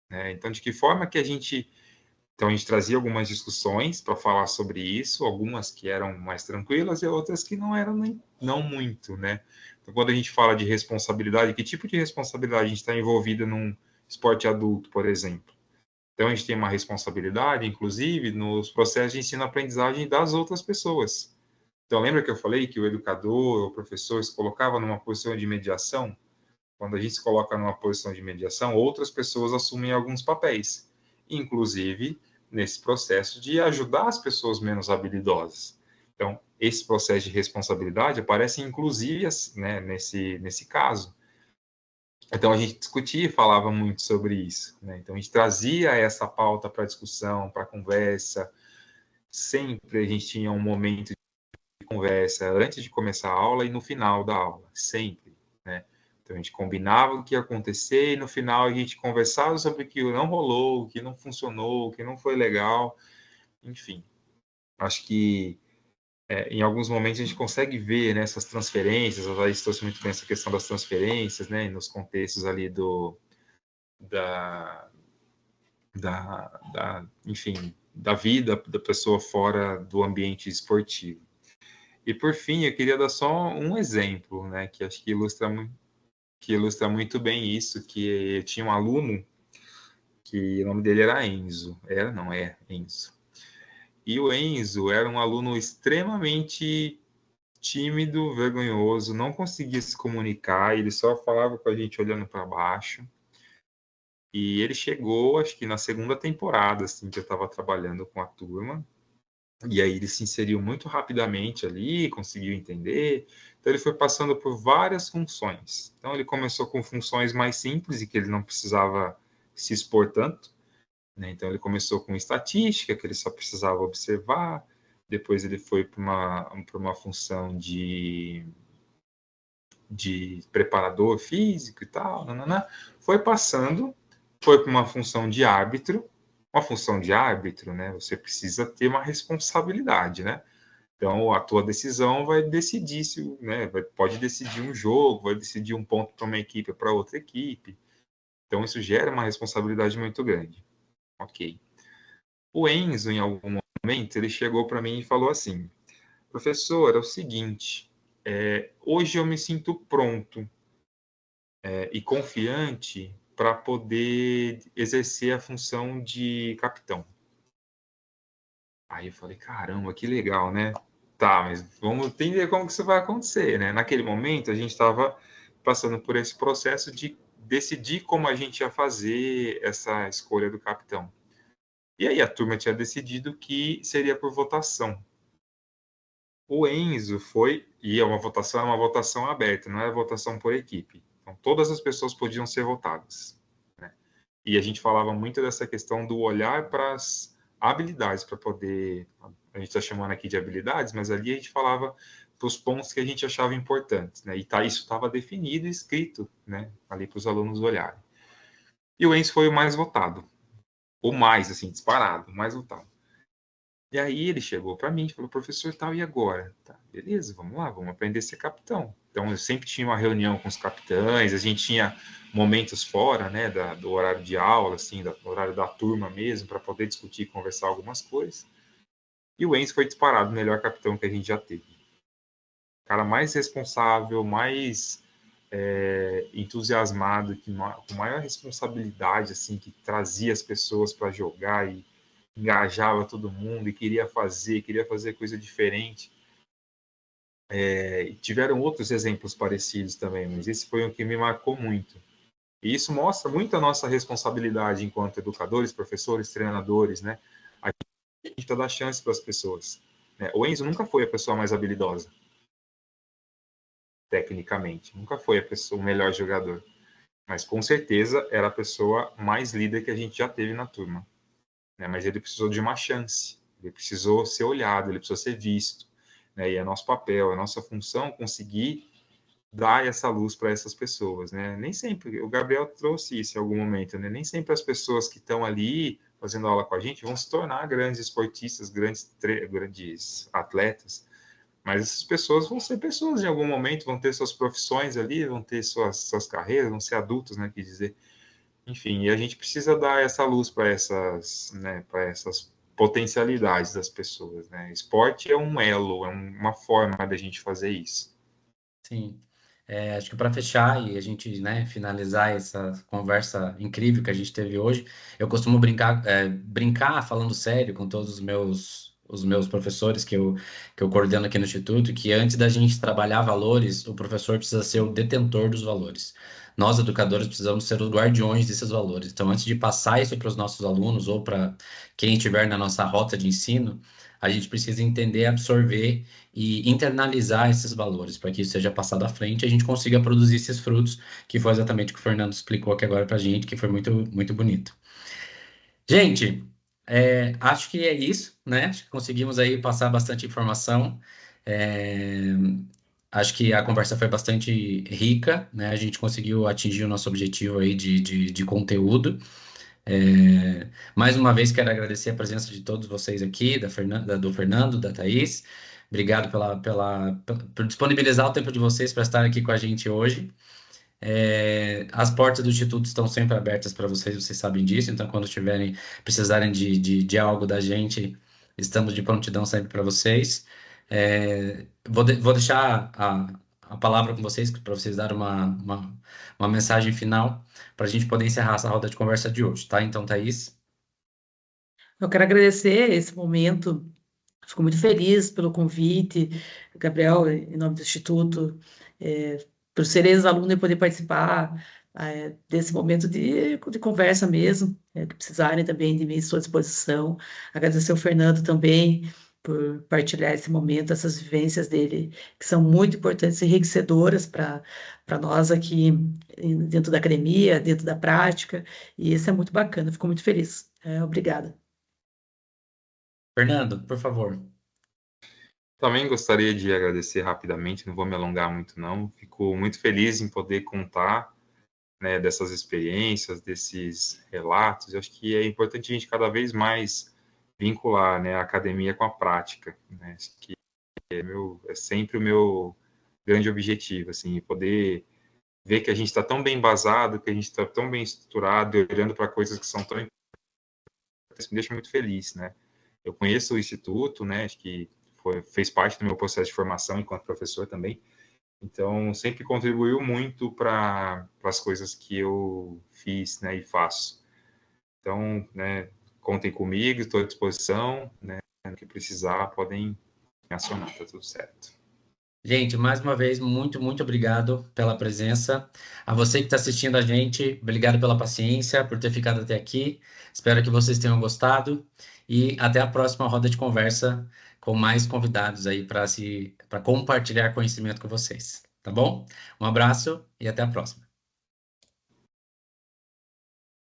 né? Então, de que forma que então a gente trazia algumas discussões para falar sobre isso, algumas que eram mais tranquilas e outras que não eram não muito, né? Então, quando a gente fala de responsabilidade, que tipo de responsabilidade a gente está envolvida num esporte adulto, por exemplo? Então, a gente tem uma responsabilidade, inclusive, nos processos de ensino-aprendizagem das outras pessoas. Então, lembra que eu falei que o educador, o professor, se colocava numa posição de mediação? Quando a gente se coloca numa posição de mediação, outras pessoas assumem alguns papéis, inclusive nesse processo de ajudar as pessoas menos habilidosas. Então, esse processo de responsabilidade aparece inclusive, né, nesse caso. Então, a gente discutia e falava muito sobre isso, né? Então, a gente trazia essa pauta para discussão, para conversa. Sempre a gente tinha um momento conversa antes de começar a aula e no final da aula, sempre, né? Então a gente combinava o que ia acontecer e no final a gente conversava sobre o que não rolou, o que não funcionou, o que não foi legal, enfim. Acho que em alguns momentos a gente consegue ver, né, essas transferências, a Thaís trouxe muito bem essa questão das transferências, né, nos contextos ali da, enfim, da vida da pessoa fora do ambiente esportivo. E por fim, eu queria dar só um exemplo, né, que acho que ilustra muito bem isso, que eu tinha um aluno que o nome dele era Enzo, era, não é Enzo. E o Enzo era um aluno extremamente tímido, vergonhoso, não conseguia se comunicar, ele só falava com a gente olhando para baixo. E ele chegou, acho que na segunda temporada, assim, que eu estava trabalhando com a turma, e aí ele se inseriu muito rapidamente ali, conseguiu entender. Então ele foi passando por várias funções. Então ele começou com funções mais simples e que ele não precisava se expor tanto, né? Então ele começou com estatística, que ele só precisava observar. Depois ele foi para uma função de preparador físico e tal. Nanana. Foi passando, foi para uma função de árbitro. Uma função de árbitro, né? Você precisa ter uma responsabilidade, né? Então, a tua decisão vai decidir se, né, pode decidir um jogo, vai decidir um ponto para uma equipe ou para outra equipe. Então, isso gera uma responsabilidade muito grande. Ok. O Enzo, em algum momento, ele chegou para mim e falou assim: professor, é o seguinte, hoje eu me sinto pronto e confiante para poder exercer a função de capitão. Aí eu falei, caramba, que legal, né? Tá, mas vamos entender como que isso vai acontecer, né? Naquele momento, a gente estava passando por esse processo de decidir como a gente ia fazer essa escolha do capitão. E aí a turma tinha decidido que seria por votação. O Enzo foi, e é uma votação aberta, não é votação por equipe. Então, todas as pessoas podiam ser votadas, né? E a gente falava muito dessa questão do olhar para as habilidades, para poder. A gente está chamando aqui de habilidades, mas ali a gente falava para os pontos que a gente achava importantes, né? E isso estava definido e escrito, né? Ali para os alunos olharem. E o Enzo foi o mais votado, o mais, assim, disparado, o mais votado. E aí ele chegou para mim e falou, professor, tal, e agora? Tá, beleza, vamos lá, vamos aprender a ser capitão. Então eu sempre tinha uma reunião com os capitães, a gente tinha momentos fora, né, do horário de aula, assim, do horário da turma mesmo, para poder discutir e conversar algumas coisas. E o Enzo foi disparado o melhor capitão que a gente já teve. O cara mais responsável, mais entusiasmado, com maior responsabilidade, assim, que trazia as pessoas para jogar e engajava todo mundo e queria fazer coisa diferente. Tiveram outros exemplos parecidos também, mas esse foi um que me marcou muito. E isso mostra muito a nossa responsabilidade enquanto educadores, professores, treinadores, né? A gente está dando chance para as pessoas, né? O Enzo nunca foi a pessoa mais habilidosa, tecnicamente, nunca foi o melhor jogador, mas com certeza era a pessoa mais líder que a gente já teve na turma, né? Mas ele precisou de uma chance, ele precisou ser olhado, ele precisou ser visto, né? E é nosso papel, é nossa função conseguir dar essa luz para essas pessoas, né? Nem sempre, o Gabriel trouxe isso em algum momento, né? Nem sempre as pessoas que estão ali fazendo aula com a gente vão se tornar grandes esportistas, grandes atletas, mas essas pessoas vão ser pessoas em algum momento, vão ter suas profissões ali, vão ter suas carreiras, vão ser adultos, né? Quer dizer, enfim, e a gente precisa dar essa luz para essas, né, para essas potencialidades das pessoas, né? Esporte é um elo, é uma forma da gente fazer isso.
Sim. Acho que para fechar e a gente, né, finalizar essa conversa incrível que a gente teve hoje, eu costumo brincar falando sério com todos os meus professores que eu coordeno aqui no Instituto, que antes da gente trabalhar valores, o professor precisa ser o detentor dos valores. Nós, educadores, precisamos ser os guardiões desses valores. Então, antes de passar isso para os nossos alunos ou para quem estiver na nossa rota de ensino, a gente precisa entender, absorver e internalizar esses valores para que isso seja passado à frente e a gente consiga produzir esses frutos, que foi exatamente o que o Fernando explicou aqui agora para a gente, que foi muito, muito bonito. Gente, acho que é isso, né? Acho que conseguimos aí passar bastante informação. É, acho que a conversa foi bastante rica, né? A gente conseguiu atingir o nosso objetivo aí de conteúdo. Mais uma vez quero agradecer a presença de todos vocês aqui, do Fernando, da Thaís. Obrigado por disponibilizar o tempo de vocês para estar aqui com a gente hoje. As portas do Instituto estão sempre abertas para vocês sabem disso, então quando precisarem de algo da gente, estamos de prontidão sempre para vocês. Vou deixar a palavra com vocês, para vocês darem uma mensagem final, para a gente poder encerrar essa roda de conversa de hoje, tá? Então, Thaís.
Eu quero agradecer esse momento. Fico muito feliz pelo convite, Gabriel, em nome do Instituto, por ser ex-aluno e poder participar desse momento de conversa mesmo, que precisarem também de mim, estou à disposição. Agradecer ao Fernando também por partilhar esse momento, essas vivências dele, que são muito importantes e enriquecedoras para nós aqui dentro da academia, dentro da prática, e isso é muito bacana, fico muito feliz. Obrigada.
Fernando, por favor.
Também gostaria de agradecer rapidamente, não vou me alongar muito não, fico muito feliz em poder contar, né, dessas experiências, desses relatos. Eu acho que é importante a gente cada vez mais vincular, né, a academia com a prática, né? Acho que é sempre o meu grande objetivo, assim, poder ver que a gente está tão bem embasado, que a gente está tão bem estruturado, olhando para coisas que são tão importantes, me deixa muito feliz, né? Eu conheço o Instituto, né, acho que fez parte do meu processo de formação enquanto professor também, então sempre contribuiu muito para as coisas que eu fiz, né, e faço. Então, né, contem comigo, estou à disposição, né, no que precisar, podem acionar, tá tudo certo.
Gente, mais uma vez, muito, muito obrigado pela presença. A você que está assistindo a gente, obrigado pela paciência, por ter ficado até aqui. Espero que vocês tenham gostado e até a próxima roda de conversa com mais convidados aí para compartilhar conhecimento com vocês, tá bom? Um abraço e até a próxima.